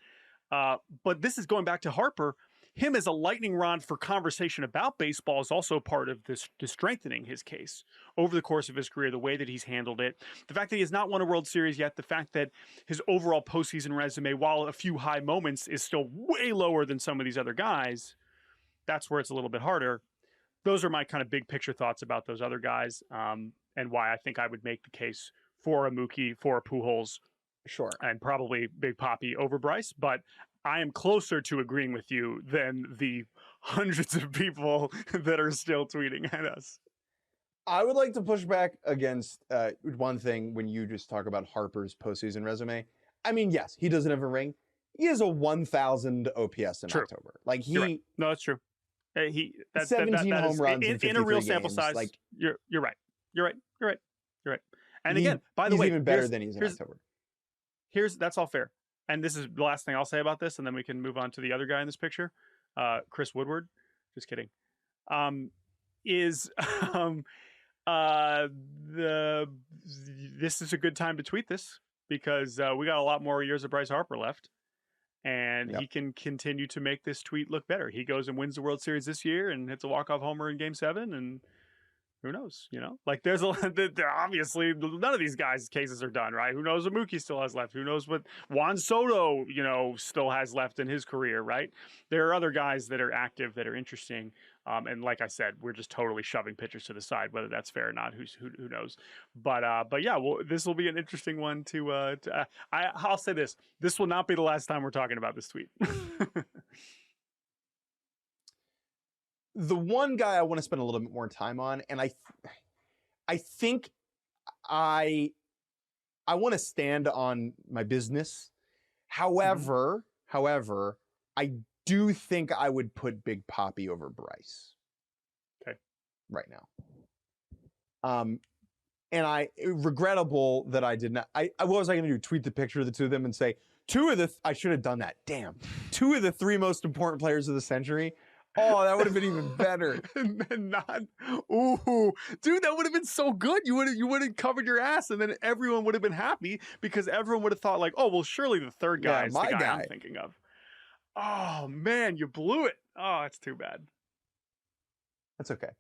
[SPEAKER 2] But this is going back to Harper. Him as a lightning rod for conversation about baseball is also part of this strengthening his case over the course of his career, the way that he's handled it. The fact that he has not won a World Series yet, the fact that his overall postseason resume, while a few high moments, is still way lower than some of these other guys. That's where it's a little bit harder. Those are my kind of big picture thoughts about those other guys, and why I think I would make the case for a Mookie, for a Pujols,
[SPEAKER 1] sure,
[SPEAKER 2] and probably Big Papi over Bryce, but I am closer to agreeing with you than the hundreds of people that are still tweeting at us.
[SPEAKER 1] I would like to push back against one thing when you just talk about Harper's postseason resume. I mean, yes, he doesn't have a ring. He has a 1,000 OPS in October. Like
[SPEAKER 2] right. No, that's true.
[SPEAKER 1] 17 home runs in
[SPEAKER 2] a real
[SPEAKER 1] games.
[SPEAKER 2] Sample size.
[SPEAKER 1] Like,
[SPEAKER 2] you're right. And again, by the way,
[SPEAKER 1] he's even better than he's in October.
[SPEAKER 2] That's all fair. And this is the last thing I'll say about this, and then we can move on to the other guy in this picture, Chris Woodward. Just kidding. This is a good time to tweet this because we got a lot more years of Bryce Harper left, and he can continue to make this tweet look better. He goes and wins the World Series this year and hits a walk-off homer in Game 7, and who knows, like there's obviously none of these guys' cases are done, right? Who knows what Mookie still has left? Who knows what Juan Soto, still has left in his career, right? There are other guys that are active that are interesting. And like I said, we're just totally shoving pitchers to the side, whether that's fair or not, who knows? But yeah, well, this will be an interesting one I'll say this. This will not be the last time we're talking about this tweet.
[SPEAKER 1] The one guy I want to spend a little bit more time on, and I think I want to stand on my business. However, I do think I would put Big Papi over Bryce.
[SPEAKER 2] Okay.
[SPEAKER 1] Right now. And regrettable that I did not. What was I going to do? Tweet the picture of the two of them and say, I should have done that. Damn. 2 of the 3 most important players of the century. Oh, that would have been even better.
[SPEAKER 2] And then dude, that would have been so good. You would have covered your ass, and then everyone would have been happy because everyone would have thought like, oh, well, surely the third guy is the guy I'm thinking of. Oh man, you blew it. Oh, it's too bad.
[SPEAKER 1] That's okay.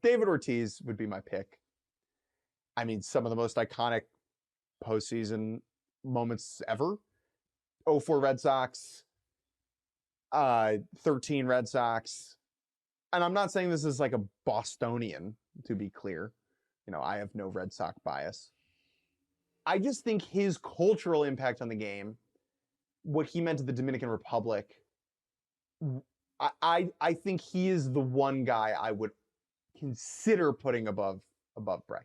[SPEAKER 1] David Ortiz would be my pick. I mean, some of the most iconic postseason moments ever. 04 Red Sox. 13 Red Sox. And I'm not saying this is like a Bostonian, to be clear. I have no Red Sox bias. I just think his cultural impact on the game, what he meant to the Dominican Republic, I think he is the one guy I would consider putting above Bryce.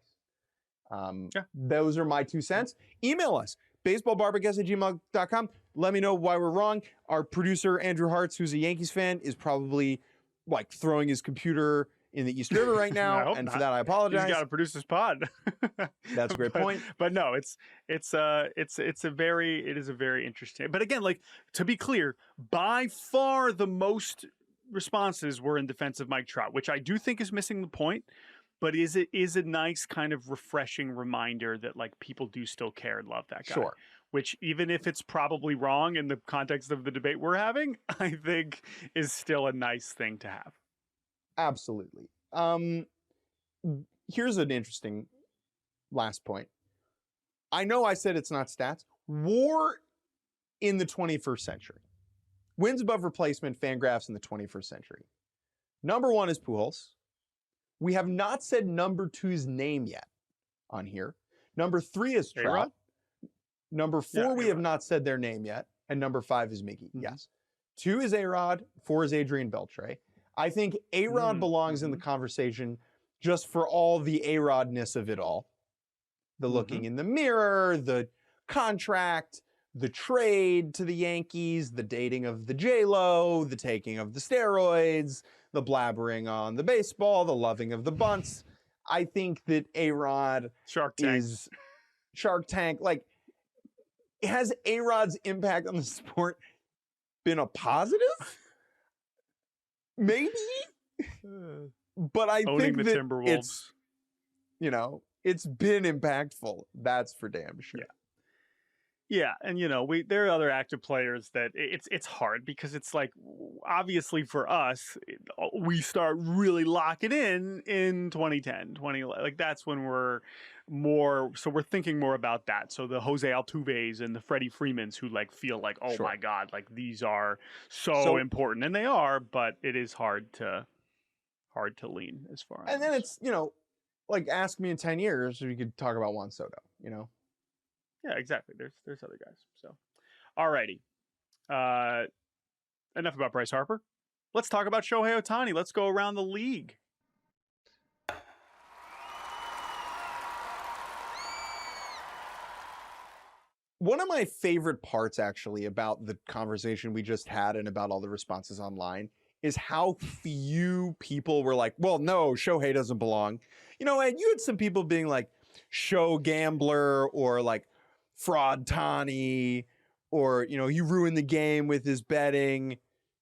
[SPEAKER 1] Those are my 2 cents. Email us, baseballbarbacast@gmail.com. Let me know why we're wrong. Our producer, Andrew Hartz, who's a Yankees fan, is probably like throwing his computer in the East River right now. And for that, I apologize.
[SPEAKER 2] He's got to produce his pod.
[SPEAKER 1] That's a great point.
[SPEAKER 2] But no, it is a very interesting. But again, like to be clear, by far the most responses were in defense of Mike Trout, which I do think is missing the point. But is a nice kind of refreshing reminder that like people do still care and love that guy.
[SPEAKER 1] Sure.
[SPEAKER 2] Which even if it's probably wrong in the context of the debate we're having, I think is still a nice thing to have.
[SPEAKER 1] Absolutely. Here's an interesting last point. I know I said it's not stats. WAR in the 21st century. Wins above replacement, Fangraphs in the 21st century. Number 1 is Pujols. We have not said number 2's name yet on here. Number 3 is Trout.
[SPEAKER 2] A-Rod?
[SPEAKER 1] Number 4, we have not said their name yet. And number 5 is Mickey. Mm-hmm. Yes. 2 is A-Rod. 4 is Adrian Beltre. I think A-Rod belongs in the conversation just for all the A-Rodness of it all. the looking in the mirror, the contract, the trade to the Yankees, the dating of the J-Lo, the taking of the steroids, the blabbering on the baseball, the loving of the bunts. I think that A-Rod
[SPEAKER 2] Shark Tank.
[SPEAKER 1] is Shark Tank. Like, has A-Rod's impact on the sport been a positive? Maybe. But I
[SPEAKER 2] Owning
[SPEAKER 1] think
[SPEAKER 2] the
[SPEAKER 1] that
[SPEAKER 2] Timberwolves.
[SPEAKER 1] it's, you know, it's been impactful. That's for damn sure.
[SPEAKER 2] Yeah, and you know, there are other active players that it's hard because it's like, obviously for us, we start really locking in 2010, 2011. Like that's when we're thinking more about that. So the Jose Altuves and the Freddie Freemans who like feel like, oh my God, like these are so important, and they are, but it is hard to lean as far as.
[SPEAKER 1] And then it's, you know, like ask me in 10 years if you could talk about Juan Soto, you know?
[SPEAKER 2] Yeah, exactly. There's other guys. So, alrighty. Enough about Bryce Harper. Let's talk about Shohei Ohtani. Let's go around the league.
[SPEAKER 1] One of my favorite parts, actually, about the conversation we just had and about all the responses online is how few people were like, well, no, Shohei doesn't belong. You know, and you had some people being like, show gambler, or like fraud Tani, or, you know, he ruined the game with his betting.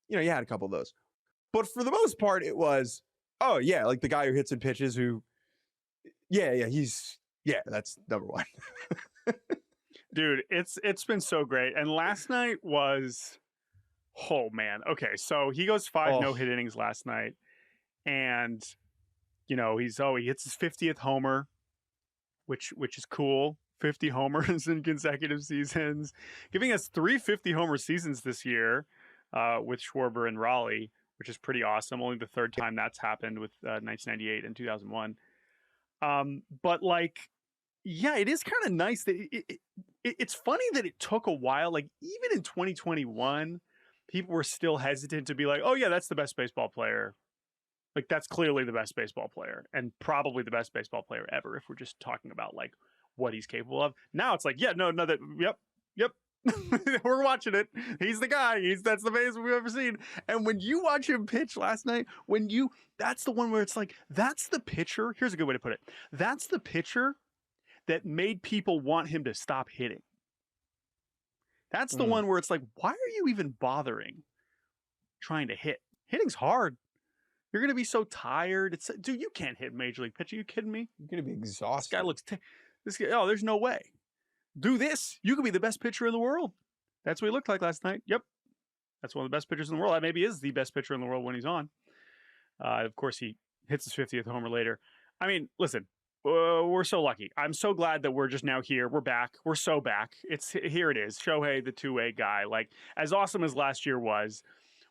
[SPEAKER 1] You know, you had a couple of those. But for the most part, it was, oh, yeah, like the guy who hits and pitches who, that's number one.
[SPEAKER 2] Dude, it's been so great. And last night was, oh man. Okay, so he goes 5 no-hit innings last night. And, you know, he hits his 50th homer, which is cool. 50 homers in consecutive seasons, giving us 3 50-homer seasons this year with Schwarber and Raleigh, which is pretty awesome. Only the third time that's happened, with 1998 and 2001. But like, yeah, it is kind of nice that it's funny that it took a while. Like even in 2021, people were still hesitant to be like, oh yeah, that's the best baseball player. Like that's clearly the best baseball player, and probably the best baseball player ever if we're just talking about like what he's capable of. Now it's like, yeah, no, yep. We're watching it. He's the guy. That's the best we've ever seen. And when you watch him pitch last night, that's the one where it's like, that's the pitcher. Here's a good way to put it. That's the pitcher that made people want him to stop hitting. That's the one where it's like, why are you even bothering trying to hit? Hitting's hard. You're going to be so tired. Dude, you can't hit Major League pitching. Are you kidding me?
[SPEAKER 1] You're going to be exhausted.
[SPEAKER 2] This guy looks... there's no way. Do this. You could be the best pitcher in the world. That's what he looked like last night. Yep. That's one of the best pitchers in the world. That maybe is the best pitcher in the world when he's on. Of course, he hits his 50th homer later. I mean, listen, we're so lucky. I'm so glad that we're just now here. We're back. We're so back. Here it is. Shohei, the two-way guy. Like, as awesome as last year was,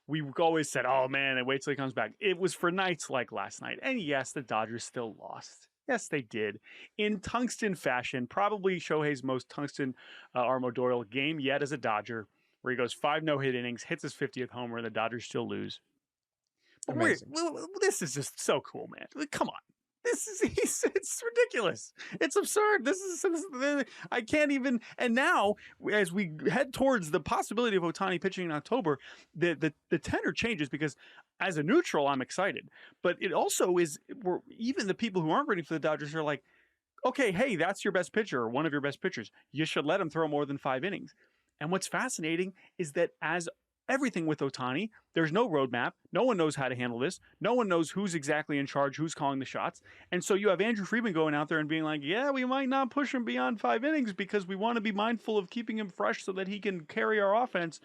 [SPEAKER 2] we always said, oh man, and wait till he comes back. It was for nights like last night. And yes, the Dodgers still lost. Yes, they did. In tungsten fashion, probably Shohei's most tungsten armorial game yet as a Dodger, where he goes 5 no-hit innings, hits his 50th homer, and the Dodgers still lose. But this is just so cool, man. Come on. It's ridiculous. It's absurd. I can't even. And now, as we head towards the possibility of Ohtani pitching in October, the tenor changes, because as a neutral, I'm excited. But it also is, even the people who aren't rooting for the Dodgers are like, okay, hey, that's your best pitcher, or one of your best pitchers. You should let him throw more than 5 innings. And what's fascinating is that, as everything with Ohtani, there's no roadmap. No one knows how to handle this. No one knows who's exactly in charge, who's calling the shots. And so you have Andrew Friedman going out there and being like, yeah, we might not push him beyond 5 innings because we want to be mindful of keeping him fresh so that he can carry our offense.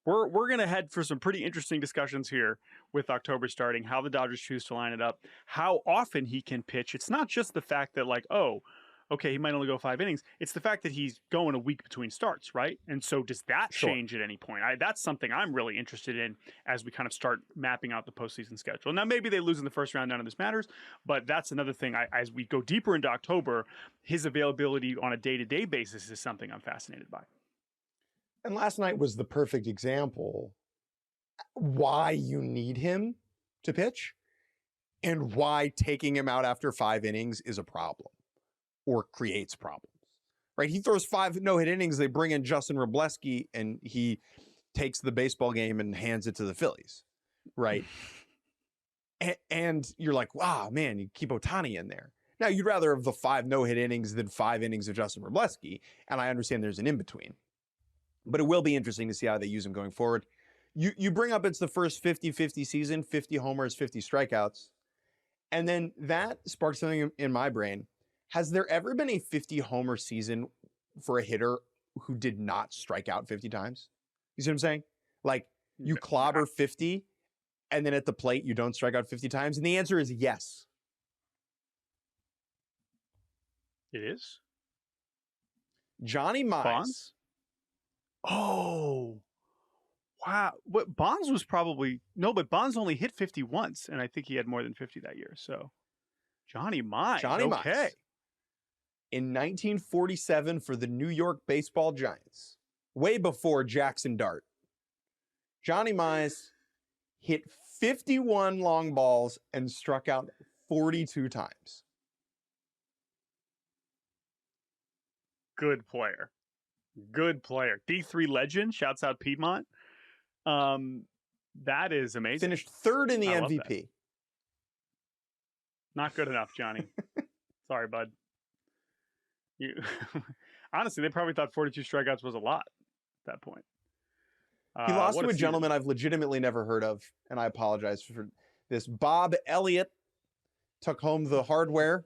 [SPEAKER 2] We're going to head for some pretty interesting discussions here with October starting, how the Dodgers choose to line it up, how often he can pitch. It's not just the fact that like, oh, okay, he might only go 5 innings. It's the fact that he's going a week between starts, right? And so does that change at any point? That's something I'm really interested in as we kind of start mapping out the postseason schedule. Now, maybe they lose in the first round, none of this matters, but that's another thing. As we go deeper into October, his availability on a day-to-day basis is something I'm fascinated by.
[SPEAKER 1] And last night was the perfect example why you need him to pitch and why taking him out after 5 innings is a problem. or creates problems, right? He throws 5 no-hit innings. They bring in Justin Robleski, and he takes the baseball game and hands it to the Phillies, right? And you're like, wow, man, you keep Ohtani in there. Now, you'd rather have the 5 no-hit innings than 5 innings of Justin Robleski, and I understand there's an in-between. But it will be interesting to see how they use him going forward. You bring up it's the first 50-50 season, 50 homers, 50 strikeouts, and then that sparks something in my brain. Has there ever been a 50-homer season for a hitter who did not strike out 50 times? You see what I'm saying? Like, you clobber 50, and then at the plate, you don't strike out 50 times? And the answer is yes.
[SPEAKER 2] It is?
[SPEAKER 1] Johnny Mize.
[SPEAKER 2] Bonds? Oh, wow. But Bonds was probably... No, but Bonds only hit 50 once, and I think he had more than 50 that year. So, Johnny Mize. Okay.
[SPEAKER 1] In 1947 for the New York Baseball Giants, way before Jackson Dart, Johnny Mize hit 51 long balls and struck out 42 times.
[SPEAKER 2] Good player. Good player. D3 legend. Shouts out Piedmont. That is amazing.
[SPEAKER 1] Finished 3rd in the MVP.
[SPEAKER 2] Not good enough, Johnny. Sorry, bud. You honestly, they probably thought 42 strikeouts was a lot at that point.
[SPEAKER 1] He lost to a gentleman I've legitimately never heard of, and I apologize for this. Bob Elliott took home the hardware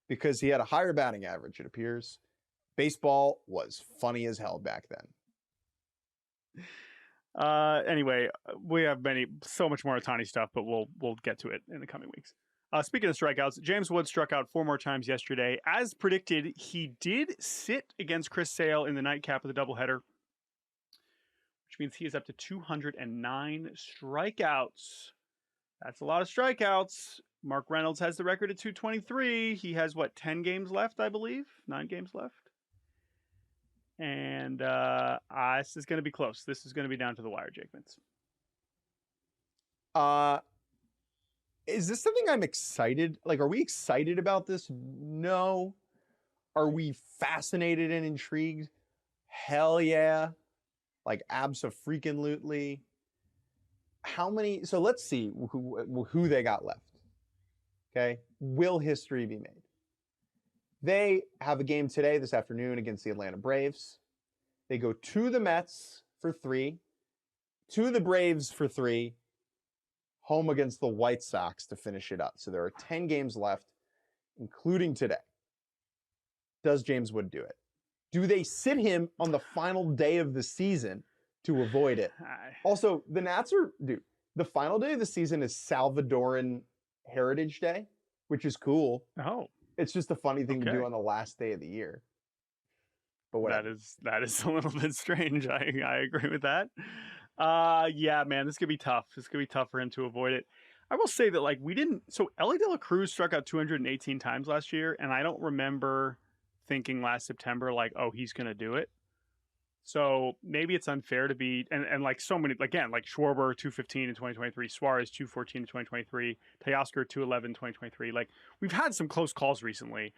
[SPEAKER 1] because he had a higher batting average, it appears. Baseball was funny as hell back then.
[SPEAKER 2] Anyway, we have so much more Ohtani stuff, but we'll get to it in the coming weeks. Speaking of strikeouts, James Wood struck out 4 more times yesterday. As predicted, he did sit against Chris Sale in the nightcap of the doubleheader, which means he is up to 209 strikeouts. That's a lot of strikeouts. Mark Reynolds has the record at 223. He has, 10 games left, I believe? 9 games left. And this is going to be close. This is going to be down to the wire, Jake Mintz.
[SPEAKER 1] Is this something I'm excited? Like, are we excited about this? No. Are we fascinated and intrigued? Hell yeah. Like, abso-freaking-lutely. How many? So let's see who they got left. Okay. Will history be made? They have a game today, this afternoon, against the Atlanta Braves. They go to the Mets for 3, to the Braves for 3, home against the White Sox to finish it up. So there are 10 games left, including today. Does James Wood do it? Do they sit him on the final day of the season to avoid it? Also, the Nats the final day of the season is Salvadoran Heritage Day, which is cool.
[SPEAKER 2] Oh.
[SPEAKER 1] It's just a funny thing to do on the last day of the year. But whatever.
[SPEAKER 2] That is a little bit strange. I agree with that. Yeah, man, this could be tough. This could be tough for him to avoid it. I will say that so Ellie De La Cruz struck out 218 times last year, and I don't remember thinking last September oh, he's going to do it. So maybe it's unfair to be and so many again Schwarber 215 in 2023, Suarez 214 in 2023, Teoscar 211 in 2023. We've had some close calls recently,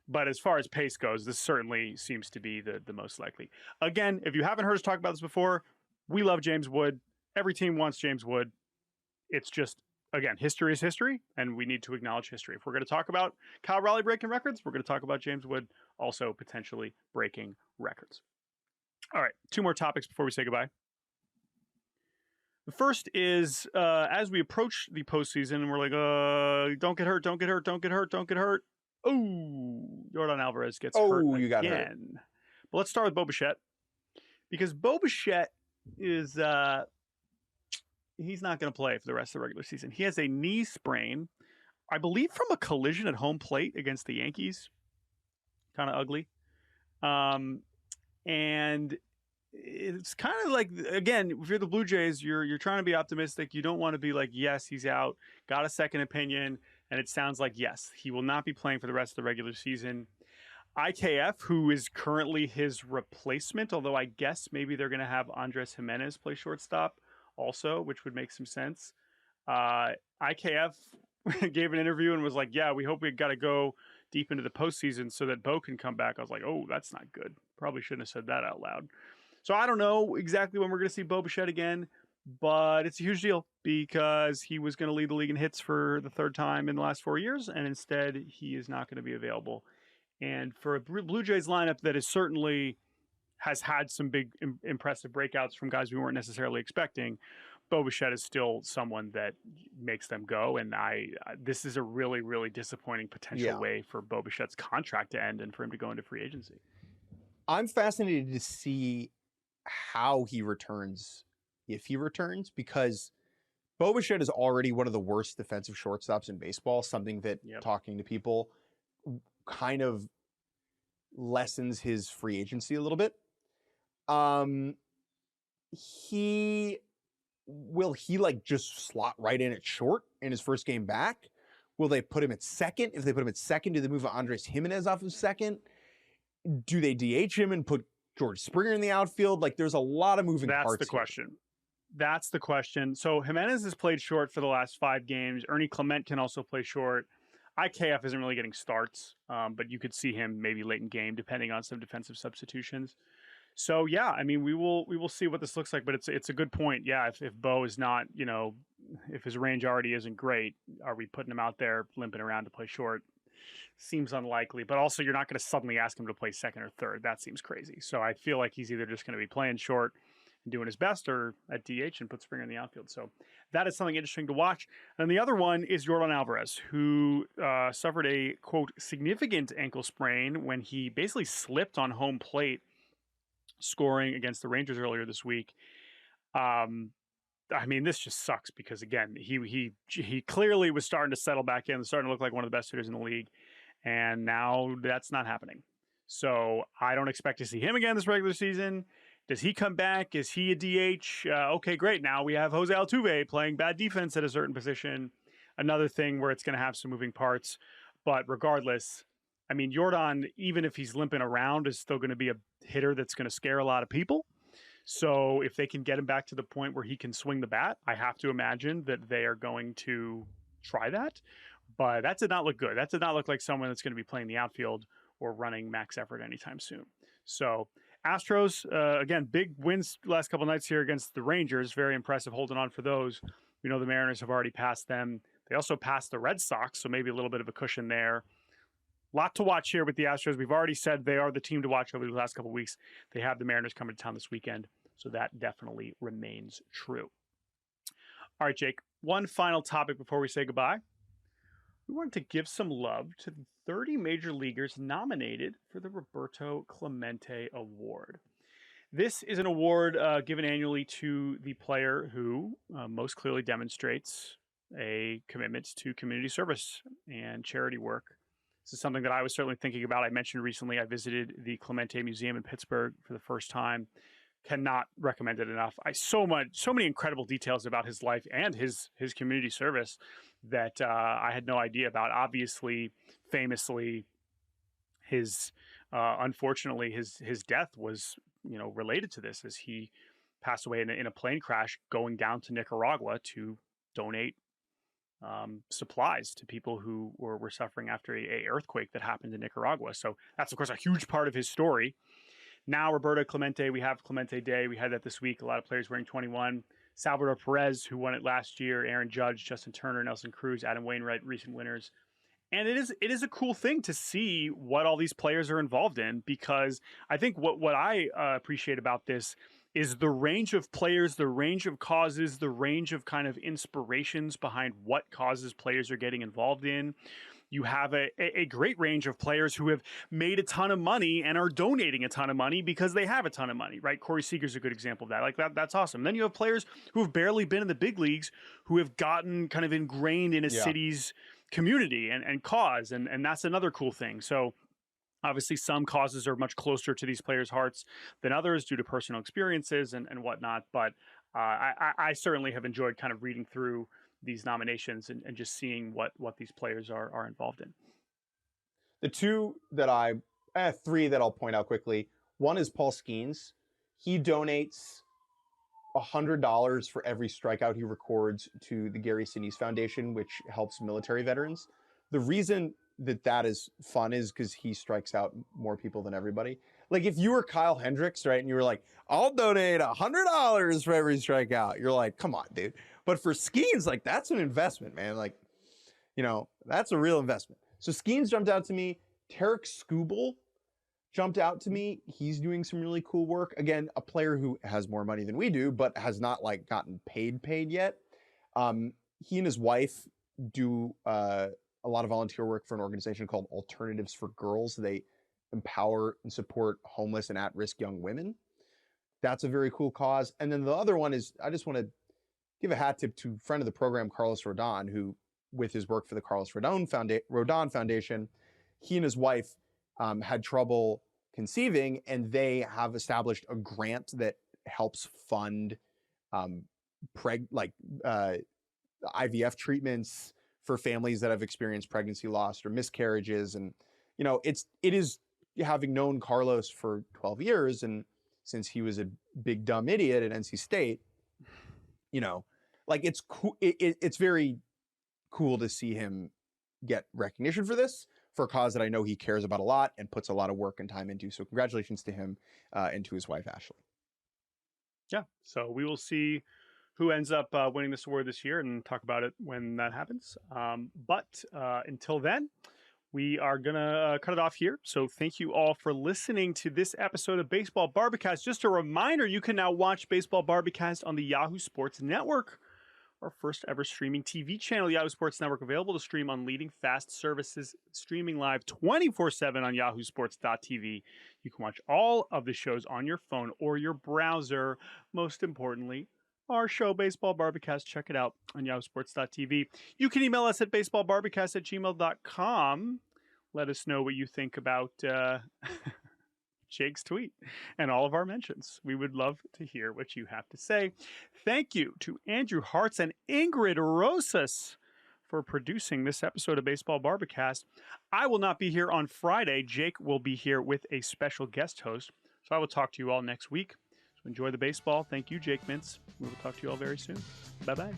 [SPEAKER 2] but as far as pace goes, this certainly seems to be the most likely. Again, if you haven't heard us talk about this before, we love James Wood. Every team wants James Wood. It's just, again, history is history, and we need to acknowledge history. If we're going to talk about Cal Raleigh breaking records, we're going to talk about James Wood also potentially breaking records. All right, 2 more topics before we say goodbye. The first is, as we approach the postseason, we're don't get hurt, don't get hurt, don't get hurt, don't get hurt. Oh, Yordan Alvarez gets hurt again.
[SPEAKER 1] You got hurt.
[SPEAKER 2] But let's start with Bo Bichette, because Bo Bichette is he's not going to play for the rest of the regular season. He has a knee sprain, I believe, from a collision at home plate against the Yankees. Kind of ugly. And it's kind of again, if you're the Blue Jays, you're trying to be optimistic. You don't want to be yes, he's out. Got a second opinion, and it sounds like yes, he will not be playing for the rest of the regular season. IKF, who is currently his replacement, although I guess maybe they're going to have Andres Jimenez play shortstop also, which would make some sense. IKF gave an interview and was yeah, we hope we got to go deep into the postseason so that Bo can come back. I was like, oh, that's not good. Probably shouldn't have said that out loud. So I don't know exactly when we're going to see Bo Bichette again, but it's a huge deal because he was going to lead the league in hits for the third time in the last 4 years, and instead he is not going to be available. And for a Blue Jays lineup that is certainly has had some big impressive breakouts from guys we weren't necessarily expecting, Bo Bichette is still someone that makes them go. And this is a really, really disappointing potential way for Bo Bichette's contract to end and for him to go into free agency.
[SPEAKER 1] I'm fascinated to see how he returns, if he returns, because Bo Bichette is already one of the worst defensive shortstops in baseball, something that talking to people kind of lessens his free agency a little bit. Will he like just slot right in at short in his first game back? Will they put him at second? If they put him at second, do they move Andres Jimenez off of second? Do they DH him and put George Springer in the outfield? Like, there's a lot of moving parts.
[SPEAKER 2] That's the question. That's the question. So Jimenez has played short for the last 5 games. Ernie Clement can also play short. IKF isn't really getting starts, but you could see him maybe late in game, depending on some defensive substitutions. So yeah, I mean, we will see what this looks like, but it's a good point. Yeah, if Bo is not, if his range already isn't great, are we putting him out there limping around to play short? Seems unlikely, but also you're not going to suddenly ask him to play second or third. That seems crazy. So I feel like he's either just going to be playing short and doing his best, or at DH and put Springer in the outfield. So that is something interesting to watch. And the other one is Yordan Alvarez, who suffered a, quote, significant ankle sprain when he basically slipped on home plate scoring against the Rangers earlier this week. I mean, this just sucks because, again, he clearly was starting to settle back in, starting to look like one of the best hitters in the league, and now that's not happening. So I don't expect to see him again this regular season. Does he come back? Is he a DH? Okay, great. Now we have Jose Altuve playing bad defense at a certain position. Another thing where it's going to have some moving parts. But regardless, I mean, Yordan, even if he's limping around, is still going to be a hitter that's going to scare a lot of people. So if they can get him back to the point where he can swing the bat, I have to imagine that they are going to try that. But that did not look good. That did not look like someone that's going to be playing the outfield or running max effort anytime soon. So Astros, again, big wins last couple nights here against the Rangers. Very impressive holding on for those. We know the Mariners have already passed them. They also passed the Red Sox, so maybe a little bit of a cushion there. Lot to watch here with the Astros. We've already said they are the team to watch over the last couple of weeks. They have the Mariners coming to town this weekend, so that definitely remains true. All right, Jake, one final topic before we say goodbye. We wanted to give some love to the 30 major leaguers nominated for the Roberto Clemente Award. This is an award given annually to the player who most clearly demonstrates a commitment to community service and charity work. This is something that I was certainly thinking about. I mentioned recently I visited the Clemente Museum in Pittsburgh for the first time. Cannot recommend it enough. So many incredible details about his life and his community service that I had no idea about. Obviously, famously, unfortunately his death was related to this, as he passed away in a plane crash going down to Nicaragua to donate supplies to people who were suffering after a earthquake that happened in Nicaragua. So that's, of course, a huge part of his story. Now, Roberto Clemente, we have Clemente Day. We had that this week. A lot of players wearing 21. Salvador Perez, who won it last year. Aaron Judge, Justin Turner, Nelson Cruz, Adam Wainwright, recent winners. And it is a cool thing to see what all these players are involved in, because I think what I appreciate about this is the range of players, the range of causes, the range of kind of inspirations behind what causes players are getting involved in. You have a great range of players who have made a ton of money and are donating a ton of money because they have a ton of money, right? Corey Seager's a good example of that. Like that's awesome. Then you have players who have barely been in the big leagues who have gotten kind of ingrained in a city's community and cause. And that's another cool thing. So obviously some causes are much closer to these players' hearts than others due to personal experiences and whatnot. But I certainly have enjoyed kind of reading through these nominations and just seeing what these players are involved in.
[SPEAKER 1] The three that I'll point out quickly. One is Paul Skeens. He donates $100 for every strikeout he records to the Gary Sinise Foundation, which helps military veterans. The reason that is fun is because he strikes out more people than everybody. Like if you were Kyle Hendricks, right, and you were like, I'll donate $100 for every strikeout, you're like, come on, dude. But for Skeens, like that's an investment, man. Like, that's a real investment. So Skeens jumped out to me. Tarek Skubal jumped out to me. He's doing some really cool work. Again, a player who has more money than we do, but has not like gotten paid yet. He and his wife do a lot of volunteer work for an organization called Alternatives for Girls. They empower and support homeless and at-risk young women. That's a very cool cause. And then the other one is, I just want to give a hat tip to friend of the program, Carlos Rodon, who, with his work for the Carlos Rodon Foundation, he and his wife had trouble conceiving, and they have established a grant that helps fund IVF treatments for families that have experienced pregnancy loss or miscarriages. And, it is, having known Carlos for 12 years, and since he was a big dumb idiot at NC State, it's cool. It's very cool to see him get recognition for this, for a cause that I know he cares about a lot and puts a lot of work and time into. So congratulations to him and to his wife, Ashley.
[SPEAKER 2] Yeah. So we will see who ends up winning this award this year and talk about it when that happens. But until then, we are going to cut it off here. So thank you all for listening to this episode of Baseball Barbacast. Just a reminder, you can now watch Baseball Barbacast on the Yahoo Sports Network, our first ever streaming TV channel. Yahoo Sports Network, available to stream on leading fast services, streaming live 24/7 on yahoosports.tv. You can watch all of the shows on your phone or your browser. Most importantly, our show, Baseball Barbacast. Check it out on yahoosports.tv. You can email us at baseballbarbacast@gmail.com. Let us know what you think about Jake's tweet and all of our mentions. We would love to hear what you have to say. Thank you to Andrew Hartz and Ingrid Rosas for producing this episode of Baseball Barbacast. I will not be here on Friday. Jake will be here with a special guest host. So I will talk to you all next week. So enjoy the baseball. Thank you, Jake Mintz. We will talk to you all very soon. Bye-bye.